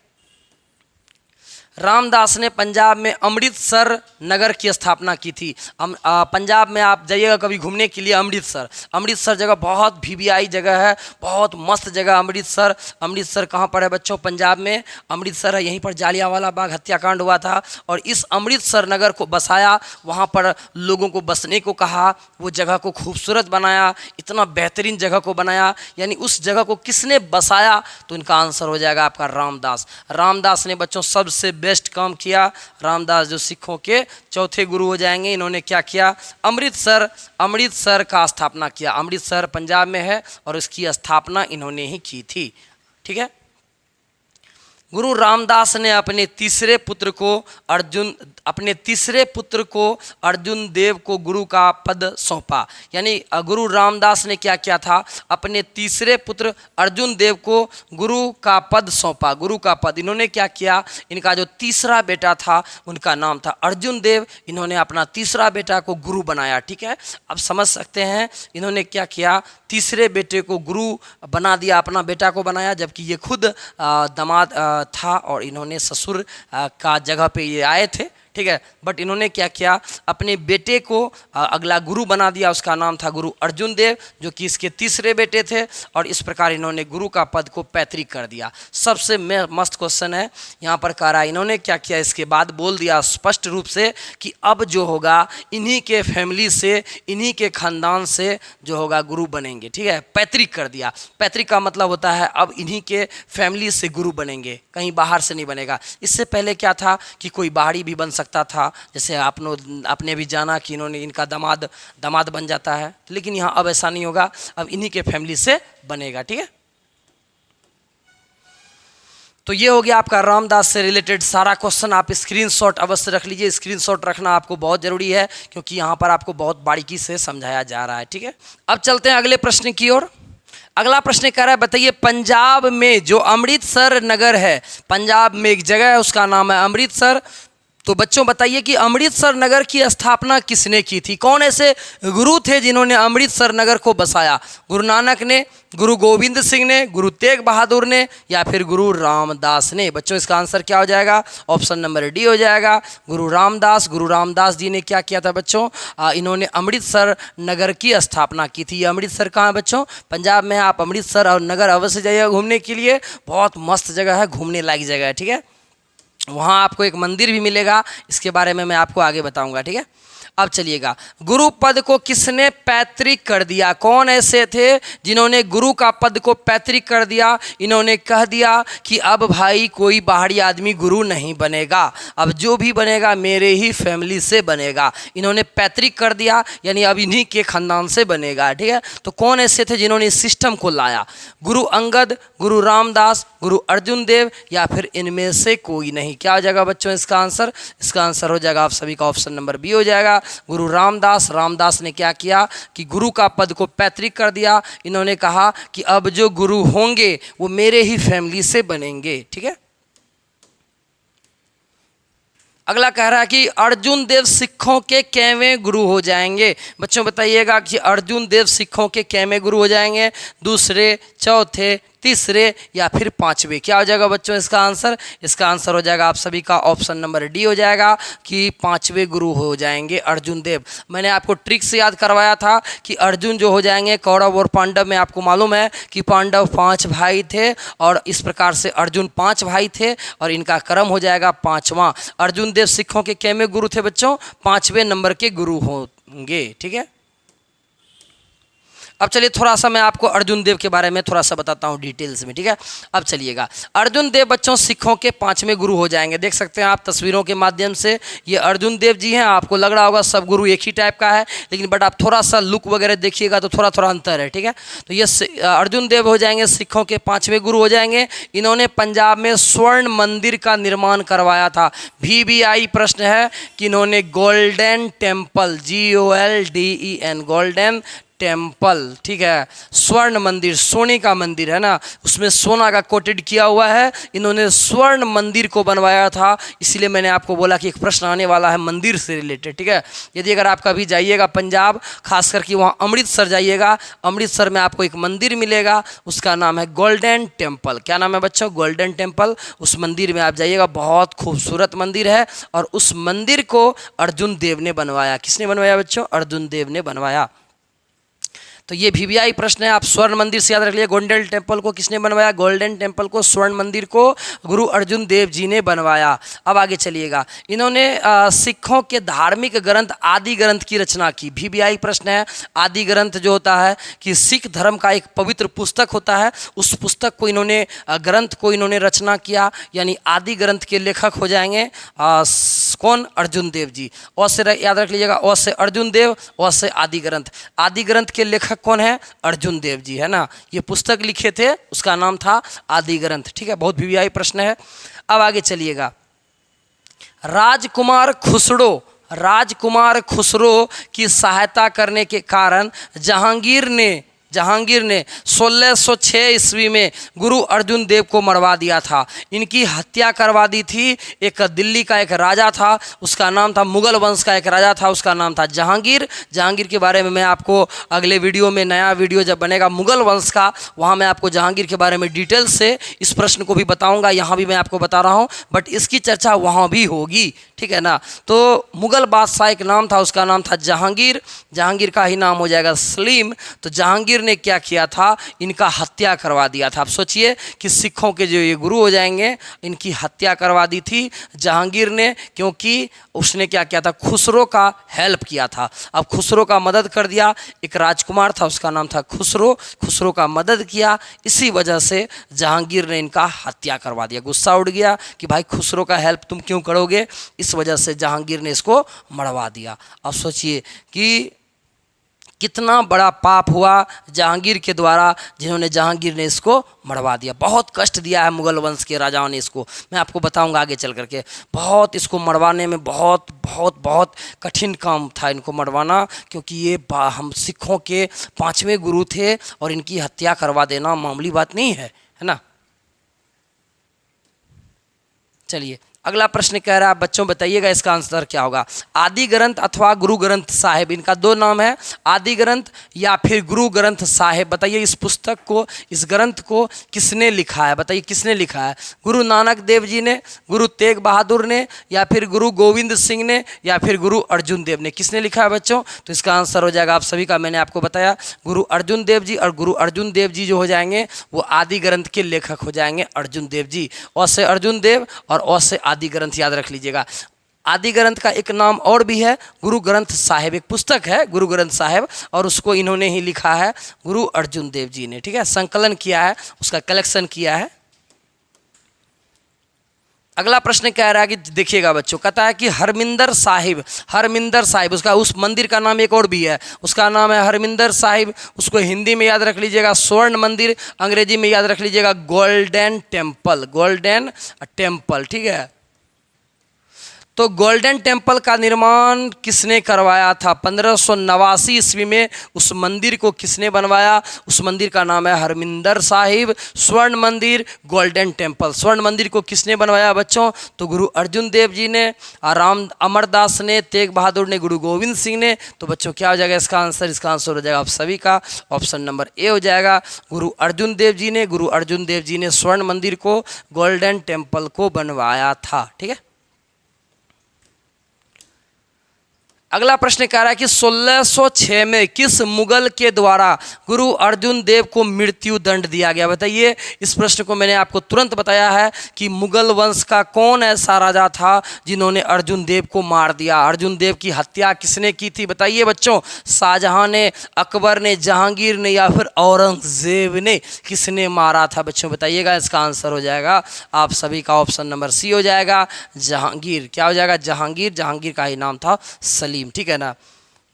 रामदास ने पंजाब में अमृतसर नगर की स्थापना की थी। पंजाब में आप जाइएगा कभी घूमने के लिए, अमृतसर जगह बहुत VVI जगह है, बहुत मस्त जगह अमृतसर। अमृतसर कहाँ पर है बच्चों, पंजाब में अमृतसर है। यहीं पर जालियांवाला बाग हत्याकांड हुआ था और इस अमृतसर नगर को बसाया, वहाँ पर लोगों को बसने को कहा, वो जगह को खूबसूरत बनाया, इतना बेहतरीन जगह को बनाया। यानी उस जगह को किसने बसाया, तो इनका आंसर हो जाएगा आपका रामदास। रामदास ने बच्चों सबसे बेस्ट काम किया। रामदास जो सिखों के चौथे गुरु हो जाएंगे, इन्होंने क्या किया, अमृतसर का स्थापना किया। अमृतसर पंजाब में है और उसकी स्थापना इन्होंने ही की थी। ठीक है, गुरु रामदास ने अपने तीसरे पुत्र को अर्जुन देव को गुरु का पद सौंपा। यानी गुरु रामदास ने क्या किया था, अपने तीसरे पुत्र अर्जुन देव को गुरु का पद सौंपा। गुरु का पद इन्होंने क्या किया, इनका जो तीसरा बेटा था उनका नाम था अर्जुन देव, इन्होंने अपना तीसरा बेटा को गुरु बनाया। ठीक है, अब समझ सकते हैं इन्होंने क्या किया, तीसरे बेटे को गुरु बना दिया, अपना बेटा को बनाया, जबकि ये खुद दामाद था और इन्होंने ससुर का जगह पे ये आए थे। ठीक है, बट इन्होंने क्या किया, अपने बेटे को अगला गुरु बना दिया, उसका नाम था गुरु अर्जुन देव, जो कि इसके तीसरे बेटे थे, और इस प्रकार इन्होंने गुरु का पद को पैतृक कर दिया। सबसे मस्त क्वेश्चन है यहाँ पर कह रहा है, इन्होंने क्या किया, इसके बाद बोल दिया स्पष्ट रूप से कि अब जो होगा इन्हीं के फैमिली से, इन्हीं के खानदान से जो होगा गुरु बनेंगे। ठीक है, पैतृक कर दिया। पैतृक का मतलब होता है अब इन्हीं के फैमिली से गुरु बनेंगे, कहीं बाहर से नहीं बनेगा। इससे पहले क्या था कि कोई बाहरी भी बन सकता था, जैसे आपने भी जाना कि इन्होंने इनका दामाद बन जाता है, लेकिन यहाँ अब ऐसा नहीं होगा, अब इन्हीं के फैमिली से बनेगा। ठीक है, तो ये हो गया आपका रामदास से रिलेटेड सारा क्वेश्चन। आप स्क्रीनशॉट अवश्य रख लीजिए, स्क्रीनशॉट रखना आपको बहुत जरूरी है, क्योंकि यहाँ पर आपको बहुत बारीकी से समझाया जा रहा है। ठीक है, अब चलते हैं अगले प्रश्न की ओर। अगला प्रश्न कह रहा है, बताइए पंजाब में जो अमृतसर नगर है, पंजाब में एक जगह है उसका नाम है अमृतसर, तो बच्चों बताइए कि अमृतसर नगर की स्थापना किसने की थी? कौन ऐसे गुरु थे जिन्होंने अमृतसर नगर को बसाया? गुरु नानक ने, गुरु गोविंद सिंह ने, गुरु तेग बहादुर ने, या फिर गुरु रामदास ने? बच्चों इसका आंसर क्या हो जाएगा? ऑप्शन नंबर डी हो जाएगा, गुरु रामदास। गुरु रामदास जी ने क्या किया था बच्चों? इन्होंने अमृतसर नगर की स्थापना की थी। अमृतसर कहाँ है बच्चों? पंजाब में। आप अमृतसर और नगर अवश्य जाइए घूमने के लिए, बहुत मस्त जगह है, घूमने लायक जगह है। ठीक है, वहाँ आपको एक मंदिर भी मिलेगा, इसके बारे में मैं आपको आगे बताऊंगा। ठीक है, अब चलिएगा, गुरु पद को किसने पैतृक कर दिया? कौन ऐसे थे जिन्होंने गुरु का पद को पैतृक कर दिया? इन्होंने कह दिया कि अब भाई कोई बाहरी आदमी गुरु नहीं बनेगा, अब जो भी बनेगा मेरे ही फैमिली से बनेगा। इन्होंने पैतृक कर दिया, यानी अब इन्हीं के खानदान से बनेगा। ठीक है, तो कौन ऐसे थे जिन्होंने इस सिस्टम को लाया? गुरु अंगद, गुरु रामदास, गुरु अर्जुन देव, या फिर इनमें से कोई नहीं? क्या हो जाएगा बच्चों इसका आंसर? इसका आंसर हो जाएगा आप सभी का ऑप्शन नंबर बी हो जाएगा, गुरु रामदास। रामदास ने क्या किया कि गुरु का पद को पैतृक कर दिया। इन्होंने कहा कि अब जो गुरु होंगे वो मेरे ही फैमिली से बनेंगे। ठीक है, अगला कह रहा है कि अर्जुन देव सिखों के कैवें गुरु हो जाएंगे? बच्चों बताइएगा कि अर्जुन देव सिखों के कैवें गुरु हो जाएंगे? दूसरे, चौथे, तीसरे, या फिर पांचवे? क्या हो जाएगा बच्चों इसका आंसर? इसका आंसर हो जाएगा आप सभी का ऑप्शन नंबर डी हो जाएगा कि पांचवे गुरु हो जाएंगे अर्जुन देव। मैंने आपको ट्रिक से याद करवाया था कि अर्जुन जो हो जाएंगे कौरव और पांडव में। आपको मालूम है कि पांडव 5 भाई थे और इस प्रकार से अर्जुन 5 भाई थे और इनका क्रम हो जाएगा 5वां। अर्जुन देव सिखों के कैवें गुरु थे बच्चों? 5वें नंबर के गुरु होंगे। ठीक है, अब चलिए थोड़ा सा मैं आपको अर्जुन देव के बारे में थोड़ा सा बताता हूँ डिटेल्स में। ठीक है, अब चलिएगा, अर्जुन देव बच्चों सिखों के 5वें गुरु हो जाएंगे। देख सकते हैं आप तस्वीरों के माध्यम से, ये अर्जुन देव जी हैं। आपको लग रहा होगा सब गुरु एक ही टाइप का है, लेकिन बट आप थोड़ा सा लुक वगैरह देखिएगा तो थोड़ा थोड़ा अंतर है। ठीक है, तो ये अर्जुन देव हो जाएंगे सिखों के 5वें गुरु हो जाएंगे। इन्होंने पंजाब में स्वर्ण मंदिर का निर्माण करवाया था। VBI प्रश्न है कि इन्होंने golden temple, GOLDEN, golden temple, ठीक है, स्वर्ण मंदिर, सोने का मंदिर है ना, उसमें सोना का कोटेड किया हुआ है, इन्होंने स्वर्ण मंदिर को बनवाया था। इसलिए मैंने आपको बोला कि एक प्रश्न आने वाला है मंदिर से रिलेटेड। ठीक है, यदि अगर आप कभी जाइएगा पंजाब, खास करके वहाँ अमृतसर जाइएगा, अमृतसर में आपको एक मंदिर मिलेगा, उसका नाम है गोल्डन टेम्पल। क्या नाम है बच्चों? Golden temple. उस मंदिर में आप जाइएगा, बहुत खूबसूरत मंदिर है, और उस मंदिर को अर्जुन देव ने बनवाया। किसने बनवाया बच्चों? अर्जुन देव ने बनवाया। तो ये VBI प्रश्न है, आप स्वर्ण मंदिर से याद रख लीजिए। गोल्डन टेम्पल को किसने बनवाया? गोल्डन टेम्पल को, स्वर्ण मंदिर को गुरु अर्जुन देव जी ने बनवाया। अब आगे चलिएगा, इन्होंने सिखों के धार्मिक ग्रंथ आदि ग्रंथ की रचना की। VBI प्रश्न है, आदि ग्रंथ जो होता है कि सिख धर्म का एक पवित्र पुस्तक होता है, उस पुस्तक को इन्होंने, ग्रंथ को इन्होंने रचना किया, यानी आदि ग्रंथ के लेखक हो जाएंगे। कौन? अर्जुन देव जी। अ से याद रख लीजिएगा, अ से अर्जुन देव, अ से आदि ग्रंथ। आदि ग्रंथ के लेखक कौन है? अर्जुन देव जी, है ना। ये पुस्तक लिखे थे, उसका नाम था आदि ग्रंथ। ठीक है, बहुत वीवीआई प्रश्न है। अब आगे चलिएगा। राजकुमार खुसरो की सहायता करने के कारण जहांगीर ने 1606 ईस्वी में गुरु अर्जुन देव को मरवा दिया था। इनकी हत्या करवा दी थी एक दिल्ली का एक राजा था, उसका नाम था, मुगल वंश का एक राजा था, उसका नाम था जहांगीर। जहांगीर के बारे में मैं आपको अगले वीडियो में, नया वीडियो जब बनेगा मुगल वंश का, वहाँ मैं आपको जहांगीर के बारे में डिटेल से इस प्रश्न को भी बताऊँगा। यहाँ भी मैं आपको बता रहा हूँ, बट इसकी चर्चा वहाँ भी होगी, ठीक है ना। तो मुगल बादशाह एक नाम था, उसका नाम था जहांगीर। जहांगीर का ही नाम हो जाएगा सलीम। तो जहांगीर ने क्या किया था? इनका हत्या करवा दिया था। आप सोचिए कि सिखों के जो ये गुरु हो जाएंगे, इनकी हत्या करवा दी थी जहांगीर ने, क्योंकि उसने क्या किया था? खुसरो का हेल्प किया था। अब खुसरो का मदद कर दिया, एक राजकुमार था, उसका नाम था खुसरो। खुसरो का मदद किया, इसी वजह से जहांगीर ने इनका हत्या करवा दिया। गुस्सा उठ गया कि भाई खुसरो का हेल्प तुम क्यों करोगे, इस वजह से जहांगीर ने इसको मरवा दिया। अब सोचिए कि कितना बड़ा पाप हुआ जहांगीर के द्वारा, जिन्होंने जहांगीर ने इसको मरवा दिया। बहुत कष्ट दिया है मुगल वंश के राजाओं ने इसको, मैं आपको बताऊंगा आगे चल करके। बहुत इसको मरवाने में बहुत बहुत बहुत कठिन काम था इनको मरवाना, क्योंकि ये हम सिखों के 5वें गुरु थे और इनकी हत्या करवा देना मामूली बात नहीं है ना। चलिए अगला प्रश्न कह रहा है, बच्चों बताइएगा इसका आंसर क्या होगा। आदि ग्रंथ अथवा गुरु ग्रंथ साहिब, इनका दो नाम है, आदि ग्रंथ या फिर गुरु ग्रंथ साहिब। बताइए इस पुस्तक को, इस ग्रंथ को किसने लिखा है? बताइए किसने लिखा है? गुरु नानक देव जी ने, गुरु तेग बहादुर ने, या फिर गुरु गोविंद सिंह ने, या फिर गुरु अर्जुन देव ने? किसने लिखा है बच्चों? तो इसका आंसर हो जाएगा आप सभी का, मैंने आपको बताया, गुरु अर्जुन देव जी। और गुरु अर्जुन देव जी जो हो जाएंगे वो आदि ग्रंथ के लेखक हो जाएंगे, अर्जुन देव जी। अ से अर्जुन देव और अ से आदि ग्रंथ, याद रख लीजिएगा। आदि ग्रंथ का एक नाम और भी है गुरु ग्रंथ साहिब, एक पुस्तक है गुरु ग्रंथ साहिब, और उसको इन्होंने ही लिखा है गुरु अर्जुन देव जी ने, ठीक है, संकलन किया है, उसका कलेक्शन किया है। अगला प्रश्न कह रहा है कि देखिएगा बच्चों, कहता है कि हरमिंदर साहिब, उसका उस मंदिर का नाम एक और भी है, उसका नाम है हरमिंदर साहिब। उसको हिंदी में याद रख लीजिएगा स्वर्ण मंदिर, अंग्रेजी में याद रख लीजिएगा गोल्डन टेम्पल, ठीक है। तो गोल्डन टेम्पल का निर्माण किसने करवाया था? 1589 ईस्वी में उस मंदिर को किसने बनवाया? उस मंदिर का नाम है हरमिंदर साहिब स्वर्ण मंदिर, गोल्डन टेम्पल। स्वर्ण मंदिर को किसने बनवाया बच्चों? तो गुरु अर्जुन देव जी ने, राम अमरदास ने, तेग बहादुर ने, गुरु गोविंद सिंह ने। तो बच्चों क्या हो जाएगा इसका आंसर? इसका आंसर हो जाएगा आप सभी का ऑप्शन नंबर ए हो जाएगा, गुरु अर्जुन देव जी ने। गुरु अर्जुन देव जी ने स्वर्ण मंदिर को, गोल्डन टेम्पल को बनवाया था, ठीक है। अगला प्रश्न कह रहा है कि 1606 में किस मुगल के द्वारा गुरु अर्जुन देव को मृत्यु दंड दिया गया? बताइए, इस प्रश्न को मैंने आपको तुरंत बताया है कि मुगल वंश का कौन ऐसा राजा था जिन्होंने अर्जुन देव को मार दिया? अर्जुन देव की हत्या किसने की थी? बताइए बच्चों, शाहजहां ने, अकबर ने, जहांगीर ने, या फिर औरंगजेब ने? किसने मारा था बच्चों? बताइएगा, इसका आंसर हो जाएगा आप सभी का ऑप्शन नंबर सी हो जाएगा, जहांगीर। क्या हो जाएगा? जहांगीर। जहांगीर का ही नाम था सलीम, ठीक है ना।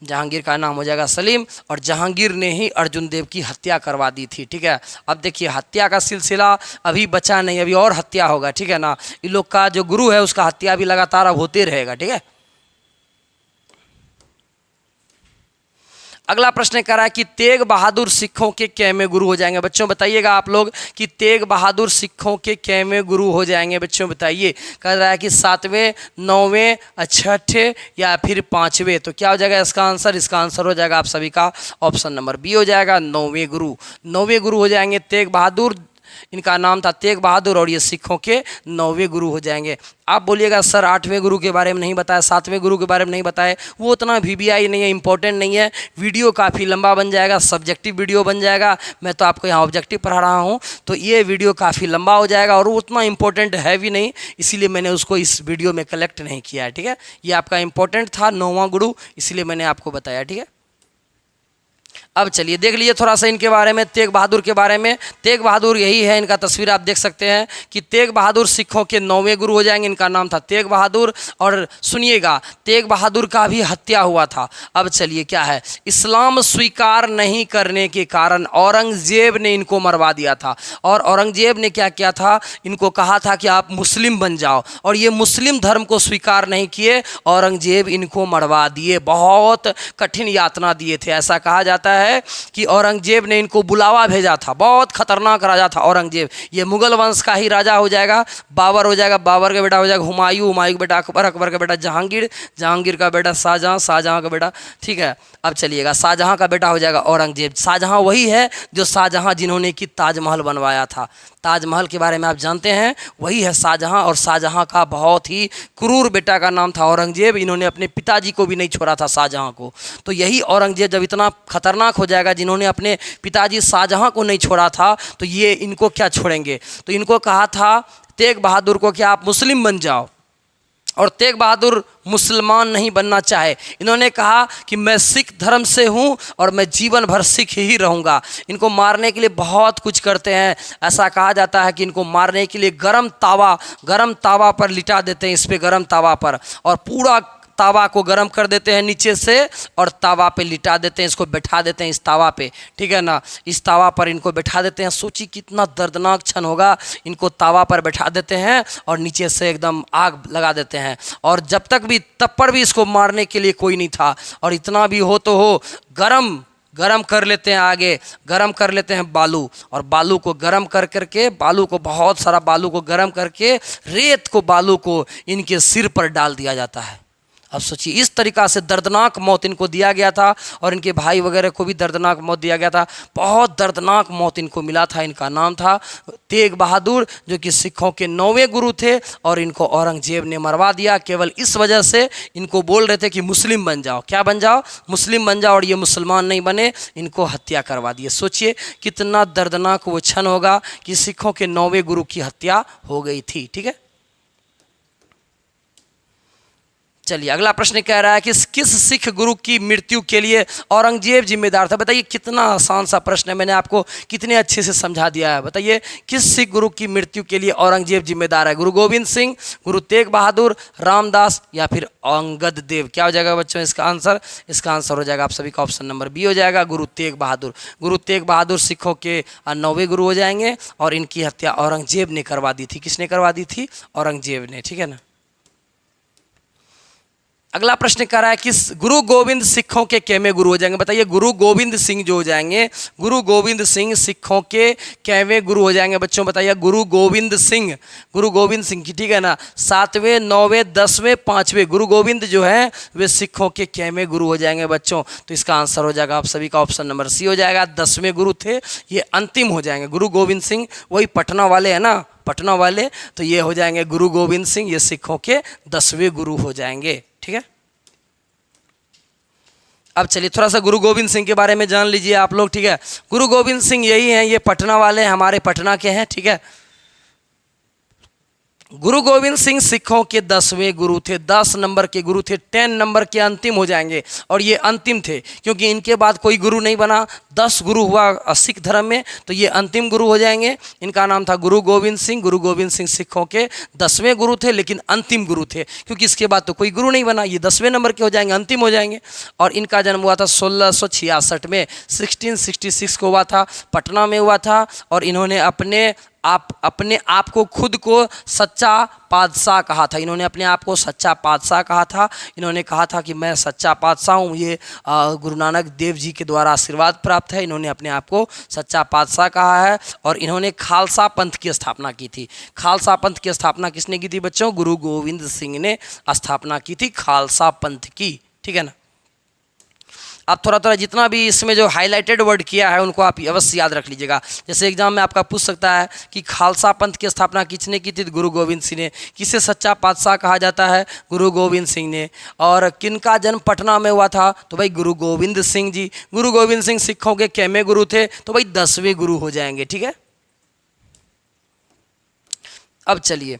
जहांगीर का नाम हो जाएगा सलीम, और जहांगीर ने ही अर्जुन देव की हत्या करवा दी थी, ठीक है। अब देखिए हत्या का सिलसिला अभी बचा नहीं, अभी और हत्या होगा, ठीक है ना। इन लोग का जो गुरु है उसका हत्या भी लगातार अब होते रहेगा, ठीक है। अगला प्रश्न कह रहा है कि तेग बहादुर सिखों के कैमे गुरु हो जाएंगे? बच्चों बताइएगा आप लोग कि तेग बहादुर सिखों के कैमे गुरु हो जाएंगे? बच्चों बताइए, कह रहा है कि 7वें, 9वें, 6ठे या फिर 5वें? तो क्या हो जाएगा इसका आंसर? इसका आंसर हो जाएगा आप सभी का ऑप्शन नंबर बी हो जाएगा, 9वें गुरु। 9वें गुरु हो जाएंगे तेग बहादुर, इनका नाम था तेग बहादुर, और ये सिखों के 9वें गुरु हो जाएंगे। आप बोलिएगा सर 8वें गुरु के बारे में नहीं बताया, 7वें गुरु के बारे में नहीं बताए, वो उतना वीवीआई नहीं है, इंपॉर्टेंट नहीं है। वीडियो काफ़ी लंबा बन जाएगा, सब्जेक्टिव वीडियो बन जाएगा। मैं तो आपको यहाँ ऑब्जेक्टिव पढ़ा रहा हूँ, तो ये वीडियो काफ़ी लंबा हो जाएगा और वो उतना इंपॉर्टेंट है भी नहीं, इसीलिए मैंने उसको इस वीडियो में कलेक्ट नहीं किया है, ठीक है। ये आपका इंपॉर्टेंट था 9वां गुरु, इसलिए मैंने आपको बताया, ठीक है। अब चलिए देख लीजिए थोड़ा सा इनके बारे में, तेग बहादुर के बारे में। तेग बहादुर यही है, इनका तस्वीर आप देख सकते हैं कि तेग बहादुर सिखों के 9वें गुरु हो जाएंगे। इनका नाम था तेग बहादुर। और सुनिएगा, तेग बहादुर का भी हत्या हुआ था। अब चलिए क्या है, इस्लाम स्वीकार नहीं करने के कारण औरंगजेब ने इनको मरवा दिया था। और औरंगजेब ने क्या किया था, इनको कहा था कि आप मुस्लिम बन जाओ, और ये मुस्लिम धर्म को स्वीकार नहीं किए, औरंगजेब इनको मरवा दिए। बहुत कठिन यातना दिए थे। ऐसा कहा जाता है कि औरंगजेब ने इनको बुलावा भेजा था। बहुत खतरनाक राजा था औरंगजेब। ये मुगल वंश का ही राजा हो जाएगा, बाबर हो जाएगा, बाबर का बेटा हो जाएगा हुमायूं, हुमायूं का बेटा अकबर, अकबर का बेटा जहांगीर, जहांगीर का बेटा शाहजहां, शाहजहां का बेटा, ठीक है। अब चलिएगा, शाहजहां का बेटा हो जाएगा औरंगजेब। शाहजहां वही है जो शाहजहां जिन्होंने कि ताजमहल बनवाया था। ताजमहल के बारे में आप जानते हैं, वही है शाहजहां। और शाहजहां का बहुत ही क्रूर बेटा का नाम था औरंगजेब। इन्होंने अपने पिताजी को भी नहीं छोड़ा था, शाहजहां को। तो यही औरंगजेब जब इतना खतरनाक हो जाएगा, जिन्होंने अपने पिताजी शाहजहां को नहीं छोड़ा था, तो ये इनको क्या छोड़ेंगे। तो इनको कहा था तेग बहादुर को कि आप मुस्लिम बन जाओ, और तेग बहादुर मुसलमान नहीं बनना चाहे। इन्होंने कहा कि मैं सिख धर्म से हूँ और मैं जीवन भर सिख ही रहूँगा। इनको मारने के लिए बहुत कुछ करते हैं। ऐसा कहा जाता है कि इनको मारने के लिए गरम तावा पर लिटा देते हैं, इस पे गरम तावा पर, और पूरा तावा को गरम कर देते हैं नीचे से, और तावा पे लिटा देते हैं, इसको बैठा देते हैं इस तावा पे, ठीक है ना। इस तावा पर इनको बैठा देते हैं। सोचिए कितना दर्दनाक क्षण होगा। इनको तावा पर बैठा देते हैं और नीचे से एकदम आग लगा देते हैं, और जब तक भी तब पर भी इसको मारने के लिए कोई नहीं था। और इतना भी हो तो हो, गरम कर लेते हैं, आगे गरम कर लेते हैं बालू, और बालू को गरम कर करके, बालू को बहुत सारा बालू को गरम करके, रेत को, बालू को इनके सिर पर डाल दिया जाता है। अब सोचिए, इस तरीक़ा से दर्दनाक मौत इनको दिया गया था, और इनके भाई वगैरह को भी दर्दनाक मौत दिया गया था। बहुत दर्दनाक मौत इनको मिला था। इनका नाम था तेग बहादुर, जो कि सिखों के 9वें गुरु थे, और इनको औरंगजेब ने मरवा दिया। केवल इस वजह से इनको बोल रहे थे कि मुस्लिम बन जाओ। क्या बन जाओ? मुस्लिम बन जाओ। और ये मुसलमान नहीं बने, इनको हत्या करवा दिए। सोचिए कितना दर्दनाक वो क्षण होगा कि सिखों के 9वें गुरु की हत्या हो गई थी, ठीक है। चलिए अगला प्रश्न कह रहा है कि किस सिख गुरु की मृत्यु के लिए औरंगजेब जिम्मेदार था। बताइए, कितना आसान सा प्रश्न है, मैंने आपको कितने अच्छे से समझा दिया है। बताइए, किस सिख गुरु की मृत्यु के लिए औरंगजेब जिम्मेदार है? गुरु गोविंद सिंह, गुरु तेग बहादुर, रामदास, या फिर अंगद देव? क्या हो जाएगा बच्चों इसका आंसर? इसका आंसर हो जाएगा आप सभी का ऑप्शन नंबर बी हो जाएगा, गुरु तेग बहादुर। गुरु तेग बहादुर सिखों के 9वें गुरु हो जाएंगे, और इनकी हत्या औरंगजेब ने करवा दी थी। किसने करवा दी थी? औरंगजेब ने, ठीक है ना। अगला प्रश्न कर रहा है कि गुरु गोविंद सिखों के कैमे गुरु हो जाएंगे। बताइए, गुरु गोविंद सिंह जो हो जाएंगे, गुरु गोविंद सिंह सिखों के कैमे गुरु हो जाएंगे बच्चों? बताइए, गुरु गोविंद सिंह की, ठीक है ना, 7वें, 9वें, 10वें, 5वें गुरु गोविंद जो है वे सिखों के कैमे गुरु हो जाएंगे बच्चों? तो इसका आंसर हो जाएगा आप सभी का ऑप्शन नंबर सी हो जाएगा, 10वें गुरु थे, ये अंतिम हो जाएंगे। गुरु गोविंद सिंह वही पटना वाले है ना, पटना वाले, तो ये हो जाएंगे गुरु गोविंद सिंह, ये सिखों के 10वें गुरु हो जाएंगे, ठीक है। अब चलिए थोड़ा सा गुरु गोविंद सिंह के बारे में जान लीजिए आप लोग, ठीक है। गुरु गोविंद सिंह यही हैं, ये पटना वाले, हमारे पटना के हैं, ठीक है। गुरु गोविंद सिंह सिखों के 10वें गुरु थे, 10 नंबर के गुरु थे, 10 नंबर के अंतिम हो जाएंगे। और ये अंतिम थे क्योंकि इनके बाद कोई गुरु नहीं बना, 10 गुरु हुआ सिख धर्म में, तो ये अंतिम गुरु हो जाएंगे। इनका नाम था गुरु गोविंद सिंह। गुरु गोविंद सिंह सिखों के 10वें गुरु थे, लेकिन अंतिम गुरु थे क्योंकि इसके बाद तो कोई गुरु नहीं बना, ये 10वें नंबर के हो जाएंगे, अंतिम हो जाएंगे। और इनका जन्म हुआ था 1666 में, 1666 को हुआ था, पटना में हुआ था। और इन्होंने अपने आप को खुद को सच्चा पातशाह कहा था। इन्होंने अपने आप को सच्चा पातशाह कहा था। इन्होंने कहा था कि मैं सच्चा पातशाह हूँ। ये गुरु नानक देव जी के द्वारा आशीर्वाद प्राप्त है। इन्होंने अपने आप को सच्चा पातशाह कहा है। और इन्होंने खालसा पंथ की स्थापना की थी। खालसा पंथ की स्थापना किसने की थी बच्चों? गुरु गोविंद सिंह ने स्थापना की थी खालसा पंथ की, ठीक है ना। आप थोड़ा थोड़ा जितना भी इसमें जो हाईलाइटेड वर्ड किया है उनको आप अवश्य याद रख लीजिएगा। जैसे एग्जाम में आपका पूछ सकता है कि खालसा पंथ की स्थापना किसने की थी? गुरु गोविंद सिंह ने। किसे सच्चा पातशाह कहा जाता है? गुरु गोविंद सिंह ने। और किनका जन्म पटना में हुआ था? तो भाई गुरु गोविंद सिंह जी। गुरु गोविंद सिंह सिखों के कैमे गुरु थे? तो भाई 10वें गुरु हो जाएंगे, ठीक है। अब चलिए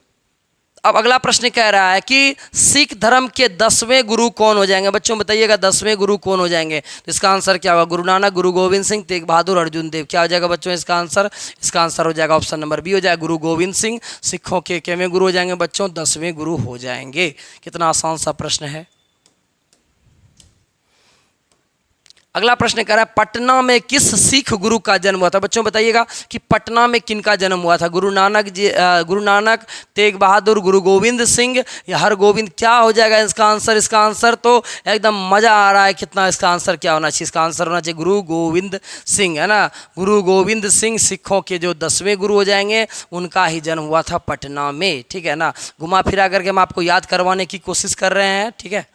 अब अगला प्रश्न कह रहा है कि सिख धर्म के 10वें गुरु कौन हो जाएंगे। बच्चों बताइएगा 10वें गुरु कौन हो जाएंगे। तो इसका आंसर क्या होगा? गुरु नानक, गुरु गोविंद सिंह, तेग बहादुर, अर्जुन देव। क्या हो जाएगा बच्चों इसका आंसर? इसका आंसर हो जाएगा ऑप्शन नंबर बी हो जाएगा गुरु गोविंद सिंह। सिखों के कितवें गुरु हो जाएंगे बच्चों? 10वें गुरु हो जाएंगे। कितना आसान सा प्रश्न है। अगला प्रश्न कह रहा है पटना में किस सिख गुरु का जन्म हुआ था। बच्चों बताइएगा कि पटना में किनका जन्म हुआ था? गुरु नानक जी, गुरु नानक, तेग बहादुर, गुरु गोविंद सिंह या हरगोविंद। क्या हो जाएगा इसका आंसर? इसका आंसर तो एकदम मजा आ रहा है कितना। इसका आंसर क्या होना चाहिए? इसका आंसर होना चाहिए गुरु गोविंद सिंह, है ना। गुरु गोविंद सिंह सिखों के जो 10वें गुरु हो जाएंगे, उनका ही जन्म हुआ था पटना में, ठीक है ना। घुमा फिरा करके हम आपको याद करवाने की कोशिश कर रहे हैं, ठीक है।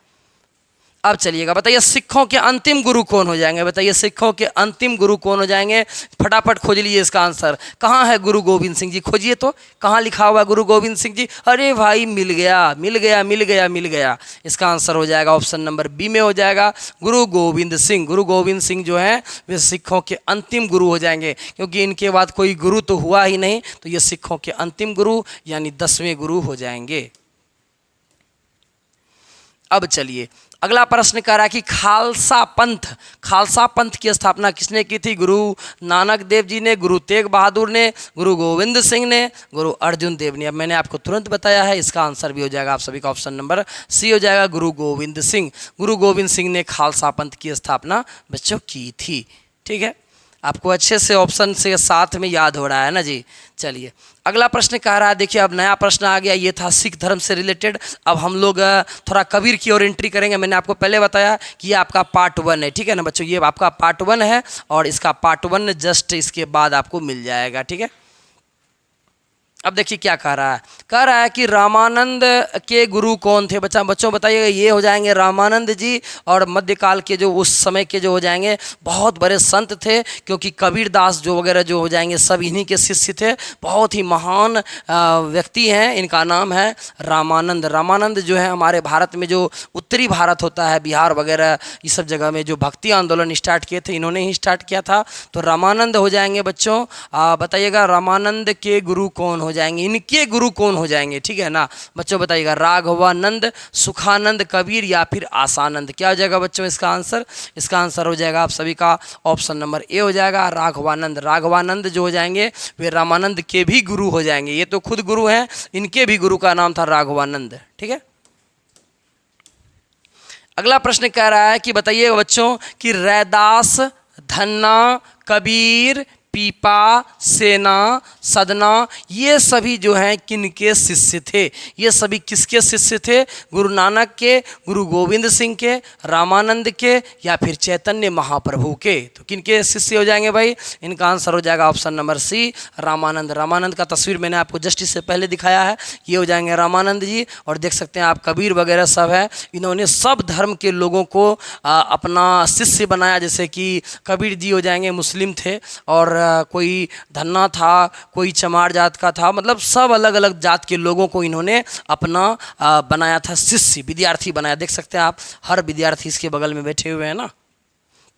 अब चलिएगा, बताइए सिखों के अंतिम गुरु कौन हो जाएंगे। बताइए सिखों के अंतिम गुरु कौन हो जाएंगे? फटाफट खोज लीजिए इसका आंसर। कहाँ है गुरु गोविंद सिंह जी? खोजिए तो, कहाँ लिखा हुआ है गुरु गोविंद सिंह जी? अरे भाई मिल गया, मिल गया, मिल गया, मिल गया। इसका आंसर हो जाएगा ऑप्शन नंबर बी में हो जाएगा गुरु गोविंद सिंह। गुरु गोविंद सिंह जो है वे सिखों के अंतिम गुरु हो जाएंगे, क्योंकि इनके बाद कोई गुरु तो हुआ ही नहीं, तो ये सिखों के अंतिम गुरु यानी 10वें गुरु हो जाएंगे। अब चलिए अगला प्रश्न कह रहा है कि खालसा पंथ की स्थापना किसने की थी? गुरु नानक देव जी ने, गुरु तेग बहादुर ने, गुरु गोविंद सिंह ने, गुरु अर्जुन देव ने। अब मैंने आपको तुरंत बताया है, इसका आंसर भी हो जाएगा आप सभी का ऑप्शन नंबर सी हो जाएगा गुरु गोविंद सिंह। गुरु गोविंद सिंह ने खालसा पंथ की स्थापना बच्चों की थी, ठीक है। आपको अच्छे से ऑप्शन से साथ में याद हो रहा है ना जी। चलिए अगला प्रश्न कह रहा है, देखिए अब नया प्रश्न आ गया, ये था सिख धर्म से रिलेटेड। अब हम लोग थोड़ा कबीर की ओर एंट्री करेंगे। मैंने आपको पहले बताया कि ये आपका पार्ट 1 है, ठीक है ना बच्चों। ये आपका पार्ट 1 है और इसका पार्ट 1 जस्ट इसके बाद आपको मिल जाएगा, ठीक है। अब देखिए क्या कह रहा है कि रामानंद के गुरु कौन थे। बच्चों बताइएगा। ये हो जाएंगे रामानंद जी, और मध्यकाल के जो उस समय के जो हो जाएंगे बहुत बड़े संत थे, क्योंकि कबीरदास जो वगैरह जो हो जाएंगे सब इन्हीं के शिष्य थे। बहुत ही महान व्यक्ति हैं, इनका नाम है रामानंद। रामानंद जो है हमारे भारत में जो उत्तरी भारत होता है, बिहार वगैरह ये सब जगह में जो भक्ति आंदोलन स्टार्ट किए थे, इन्होंने ही स्टार्ट किया था। तो रामानंद हो जाएंगे बच्चों। बताइएगा रामानंद के गुरु कौन हो जाएंगे, इनके गुरु कौन हो जाएंगे, ठीक है ना बच्चों। बताइएगा राघवानंद, सुखानंद, कबीर या फिर आसानंद। क्या हो जाएगा बच्चों इसका आंसर? इसका आंसर हो जाएगा आप सभी का ऑप्शन नंबर ए हो जाएगा राघवानंद। राघवानंद जो हो जाएंगे वे रामानंद के भी गुरु हो जाएंगे। ये तो खुद गुरु हैं, इनके भी गुरु का नाम था राघवानंद, ठीक है। अगला प्रश्न कह रहा है कि बताइएगा बच्चों कि रैदास, धन्ना, कबीर, पीपा, सेना, सदना, ये सभी जो हैं किनके शिष्य थे? ये सभी किसके शिष्य थे? गुरु नानक के, गुरु गोविंद सिंह के, रामानंद के या फिर चैतन्य महाप्रभु के? तो किनके शिष्य हो जाएंगे भाई? इनका आंसर हो जाएगा option number C Ramanand. Ramanand का तस्वीर मैंने आपको जस्ट इससे पहले दिखाया है, ये हो जाएंगे रामानंद जी। और देख सकते हैं आप कबीर वगैरह सब है, इन्होंने सब धर्म के लोगों को अपना शिष्य बनाया। जैसे कि कबीर जी हो जाएंगे मुस्लिम थे, और कोई धन्ना था, कोई चमार जात का था, मतलब सब अलग अलग जात के लोगों को इन्होंने अपना बनाया था शिष्य, विद्यार्थी बनाया। देख सकते हैं आप हर विद्यार्थी इसके बगल में बैठे हुए हैं ना।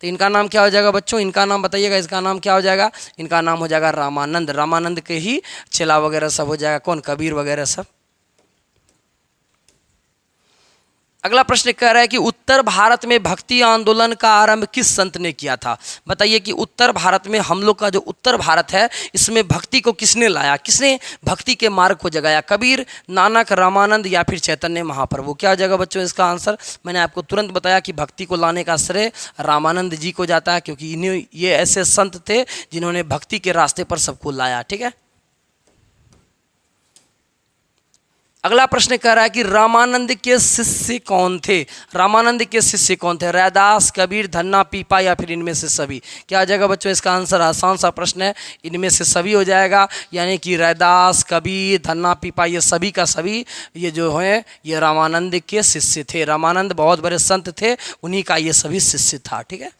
तो इनका नाम क्या हो जाएगा बच्चों? इनका नाम बताइएगा, इसका नाम क्या हो जाएगा? इनका नाम हो जाएगा रामानंद। रामानंद के ही चेला वगैरह सब हो जाएगा। कौन? कबीर वगैरह सब। अगला प्रश्न कह रहा है कि उत्तर भारत में भक्ति आंदोलन का आरंभ किस संत ने किया था? बताइए कि उत्तर भारत में, हम लोग का जो उत्तर भारत है, इसमें भक्ति को किसने लाया, किसने भक्ति के मार्ग को जगाया? कबीर, नानक, रामानंद या फिर चैतन्य महाप्रभु? क्या हो जाएगा बच्चों इसका आंसर? मैंने आपको तुरंत बताया कि भक्ति को लाने का श्रेय रामानंद जी को जाता है, क्योंकि इन्हें ये ऐसे संत थे जिन्होंने भक्ति के रास्ते पर सबको लाया, ठीक है। अगला प्रश्न कह रहा है कि रामानंद के शिष्य कौन थे? रामानंद के शिष्य कौन थे? रैदास, कबीर, धन्ना, पीपा या फिर इनमें से सभी? क्या आ जाएगा बच्चों इसका आंसर? आसान सा प्रश्न है, इनमें से सभी हो जाएगा। यानी कि रैदास, कबीर, धन्ना, पीपा ये सभी का सभी ये जो है ये रामानंद के शिष्य थे। रामानंद बहुत बड़े संत थे, उन्हीं का ये सभी शिष्य था, ठीक है।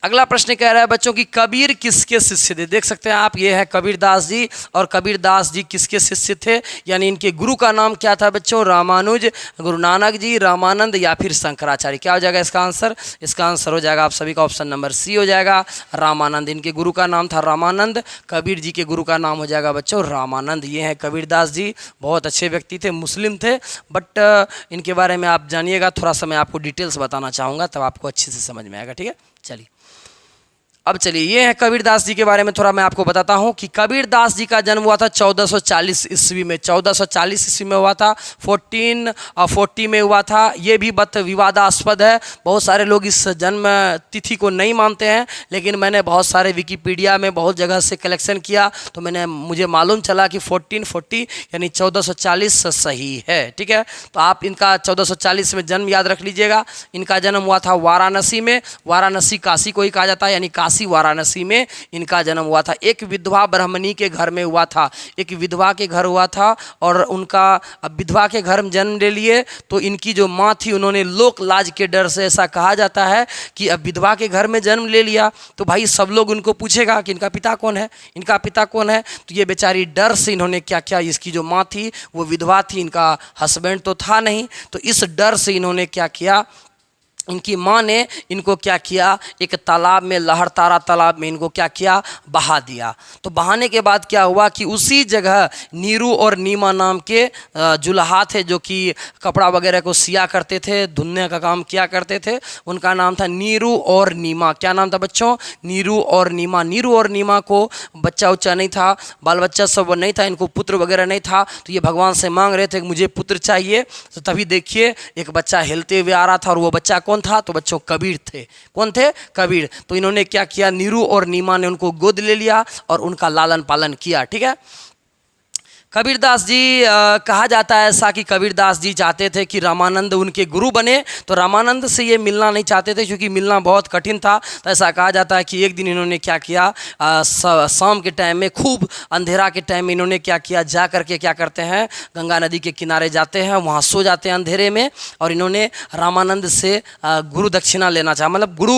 अगला प्रश्न कह रहा है बच्चों की कबीर किसके शिष्य थे। देख सकते हैं आप, ये है कबीरदास जी, और कबीरदास जी किसके शिष्य थे, यानी इनके गुरु का नाम क्या था बच्चों, रामानुज, गुरु नानक जी, रामानंद या फिर शंकराचार्य। क्या हो जाएगा इसका आंसर, इसका आंसर हो जाएगा आप सभी का ऑप्शन नंबर सी हो जाएगा, रामानंद। इनके गुरु का नाम था रामानंद, कबीर जी के गुरु का नाम हो जाएगा बच्चों रामानंद। ये हैं कबीरदास जी, बहुत अच्छे व्यक्ति थे, मुस्लिम थे, बट इनके बारे में आप जानिएगा, थोड़ा सा मैं आपको डिटेल्स बताना चाहूँगा, तब आपको अच्छे से समझ में आएगा। ठीक है, चलिए अब चलिए, ये है कबीरदास जी के बारे में थोड़ा मैं आपको बताता हूँ कि कबीरदास जी का जन्म हुआ था 1440 ईस्वी में, 1440 ईस्वी में हुआ था, 1440 में हुआ था। ये भी बत विवादास्पद है, बहुत सारे लोग इस जन्म तिथि को नहीं मानते हैं, लेकिन मैंने बहुत सारे विकिपीडिया में बहुत जगह से कलेक्शन किया तो मुझे मालूम चला कि 1440 यानी 1440 सही है। ठीक है, तो आप इनका 1440 में जन्म याद रख लीजिएगा। इनका जन्म हुआ था वाराणसी में, वाराणसी काशी को ही कहा जाता है, यानी काशी वाराणसी में इनका जन्म हुआ था। एक विधवा ब्राह्मणी के घर में हुआ था, एक विधवा के घर हुआ था, और उनका विधवा के घर में जन्म ले लिए तो इनकी जो माँ थी उन्होंने लोक लाज के डर से, ऐसा कहा जाता है कि अब विधवा के घर में जन्म ले लिया तो भाई सब लोग उनको पूछेगा कि इनका पिता कौन है, इनका पिता कौन है, तो ये बेचारी डर से इन्होंने क्या किया, इसकी जो माँ थी वो विधवा थी, इनका हस्बैंड तो था नहीं, तो इस डर से इन्होंने क्या किया, इनकी माँ ने इनको क्या किया, एक तालाब में, लहरतारा तालाब में इनको क्या किया, बहा दिया। तो बहाने के बाद क्या हुआ कि उसी जगह नीरू और नीमा नाम के जुल्हा थे जो कि कपड़ा वगैरह को सिया करते थे, धुलने का काम किया करते थे, उनका नाम था नीरू और नीमा। क्या नाम था बच्चों, नीरू और नीमा। नीरू और नीमा को बच्चा उच्चा नहीं था, बाल बच्चा सब नहीं था, इनको पुत्र वगैरह नहीं था, तो ये भगवान से मांग रहे थे कि मुझे पुत्र चाहिए। तो तभी देखिए एक बच्चा हिलते हुए आ रहा था, और वो बच्चा कौन था, तो बच्चों कबीर थे। कौन थे, कबीर। तो इन्होंने क्या किया, नीरू और नीमा ने उनको गोद ले लिया और उनका लालन पालन किया। ठीक है, कबीरदास जी कहा जाता है ऐसा कि कबीरदास जी चाहते थे कि रामानंद उनके गुरु बने, तो रामानंद से ये मिलना नहीं चाहते थे क्योंकि मिलना बहुत कठिन था। तो ऐसा कहा जाता है कि एक दिन इन्होंने क्या किया, शाम के टाइम में, खूब अंधेरा के टाइम में इन्होंने क्या किया, जा करके क्या करते हैं, गंगा नदी के किनारे जाते हैं, वहाँ सो जाते हैं अंधेरे में, और इन्होंने रामानंद से गुरु दक्षिणा लेना चाहा, मतलब गुरु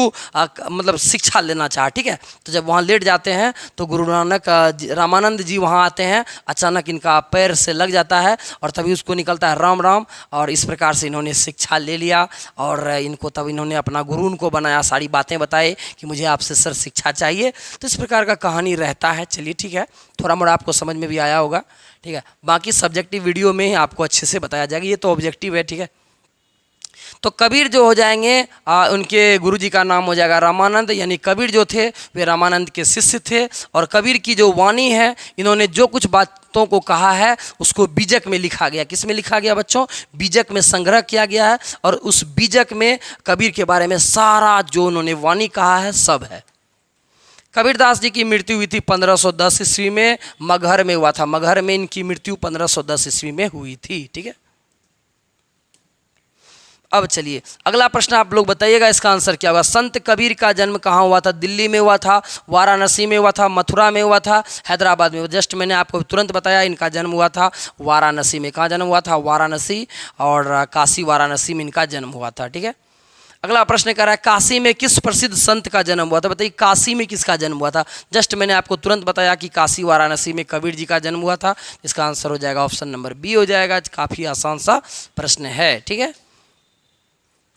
मतलब शिक्षा लेना चाहा। ठीक है, तो जब वहाँ लेट जाते हैं तो गुरु नानक रामानंद जी वहाँ आते हैं, अचानक इनका पैर से लग जाता है और तभी उसको निकलता है राम राम, और इस प्रकार से इन्होंने शिक्षा ले लिया, और इनको तब इन्होंने अपना गुरु उनको बनाया, सारी बातें बताए कि मुझे आपसे सर शिक्षा चाहिए। तो इस प्रकार का कहानी रहता है। चलिए ठीक है, थोड़ा मोड़ा आपको समझ में भी आया होगा। ठीक है, बाकी सब्जेक्टिव वीडियो में ही आपको अच्छे से बताया जाएगा, ये तो ऑब्जेक्टिव है। ठीक है, तो कबीर जो हो जाएंगे उनके गुरुजी का नाम हो जाएगा रामानंद, यानी कबीर जो थे वे रामानंद के शिष्य थे। और कबीर की जो वाणी है, इन्होंने जो कुछ बातों को कहा है उसको बीजक में लिखा गया। किस में लिखा गया बच्चों, बीजक में संग्रह किया गया है, और उस बीजक में कबीर के बारे में सारा जो उन्होंने वाणी कहा है सब है। कबीरदास जी की मृत्यु हुई थी 1510 ईस्वी में, मगहर में हुआ था, मगहर में इनकी मृत्यु 1510 ईस्वी में हुई थी। ठीक है, अब चलिए अगला प्रश्न आप लोग बताइएगा, इसका आंसर क्या होगा। संत कबीर का जन्म कहाँ हुआ था, दिल्ली में हुआ था, वाराणसी में हुआ था, मथुरा में हुआ था, हैदराबाद में। जस्ट मैंने आपको तुरंत बताया, इनका जन्म हुआ था वाराणसी में। कहाँ जन्म हुआ था, वाराणसी, और काशी वाराणसी में इनका जन्म हुआ था। ठीक है, अगला प्रश्न कर रहा है काशी में किस प्रसिद्ध संत का जन्म हुआ था। बताइए काशी में किसका जन्म हुआ था। जस्ट मैंने आपको तुरंत बताया कि काशी वाराणसी में कबीर जी का जन्म हुआ था। इसका आंसर हो जाएगा ऑप्शन नंबर बी हो जाएगा। काफ़ी आसान सा प्रश्न है। ठीक है,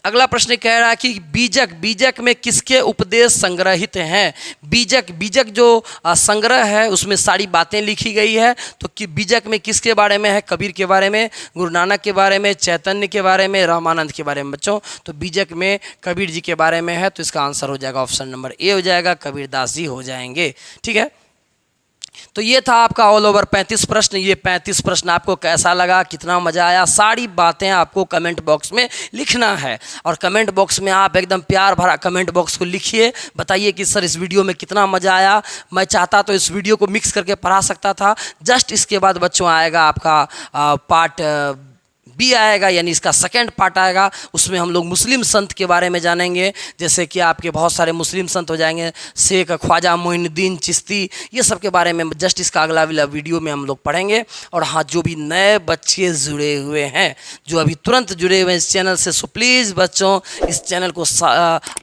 अगला प्रश्न कह रहा है कि बीजक, बीजक में किसके उपदेश संग्रहित हैं। बीजक, बीजक जो संग्रह है उसमें सारी बातें लिखी गई है, तो कि बीजक में किसके बारे में है, कबीर के बारे में, गुरु नानक के बारे में, चैतन्य के बारे में, रामानंद के बारे में। बच्चों तो बीजक में कबीर जी के बारे में है, तो इसका आंसर हो जाएगा ऑप्शन नंबर ए हो जाएगा, कबीरदास जी हो जाएंगे। ठीक है, तो ये था आपका ऑल ओवर 35 प्रश्न। ये 35 प्रश्न आपको कैसा लगा, कितना मजा आया, सारी बातें आपको कमेंट बॉक्स में लिखना है, और कमेंट बॉक्स में आप एकदम प्यार भरा कमेंट बॉक्स को लिखिए, बताइए कि सर इस वीडियो में कितना मजा आया। मैं चाहता तो इस वीडियो को मिक्स करके पढ़ा सकता था। जस्ट इसके बाद बच्चों आएगा आपका पार्ट बी आएगा, यानी इसका सेकंड पार्ट आएगा, उसमें हम लोग मुस्लिम संत के बारे में जानेंगे। जैसे कि आपके बहुत सारे मुस्लिम संत हो जाएंगे, शेख ख्वाजा मोइनुद्दीन चिश्ती, ये सब के बारे में जस्ट इसका अगला वीडियो में हम लोग पढ़ेंगे। और हाँ, जो भी नए बच्चे जुड़े हुए हैं, जो अभी तुरंत जुड़े हुए हैं इस चैनल से, सो प्लीज़ बच्चों इस चैनल को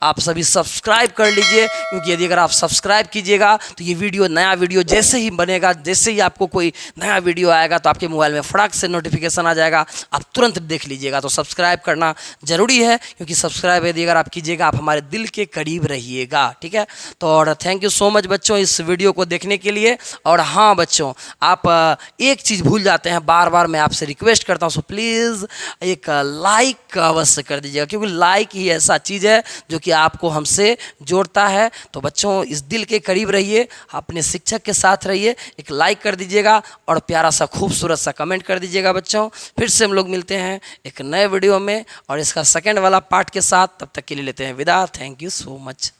आप सभी सब्सक्राइब कर लीजिए, क्योंकि यदि अगर आप सब्सक्राइब कीजिएगा तो ये वीडियो, नया वीडियो जैसे ही बनेगा, जैसे ही आपको कोई नया वीडियो आएगा तो आपके मोबाइल में फटाक से नोटिफिकेशन आ जाएगा, आप तुरंत देख लीजिएगा। तो सब्सक्राइब करना ज़रूरी है, क्योंकि सब्सक्राइब यदि अगर आप कीजिएगा आप हमारे दिल के करीब रहिएगा, ठीक है। तो और थैंक यू सो मच बच्चों इस वीडियो को देखने के लिए। और हाँ बच्चों, आप एक चीज़ भूल जाते हैं, बार बार मैं आपसे रिक्वेस्ट करता हूँ, सो प्लीज़ एक लाइक अवश्य कर दीजिएगा, क्योंकि लाइक ही ऐसा चीज़ है जो कि आपको हमसे जोड़ता है। तो बच्चों इस दिल के करीब रहिए, अपने शिक्षक के साथ रहिए, एक लाइक कर दीजिएगा और प्यारा सा खूबसूरत सा कमेंट कर दीजिएगा बच्चों। फिर से हम लोग मिलते हैं एक नए वीडियो में और इसका सेकंड वाला पार्ट के साथ। तब तक के लिए लेते हैं विदा। Thank you so much.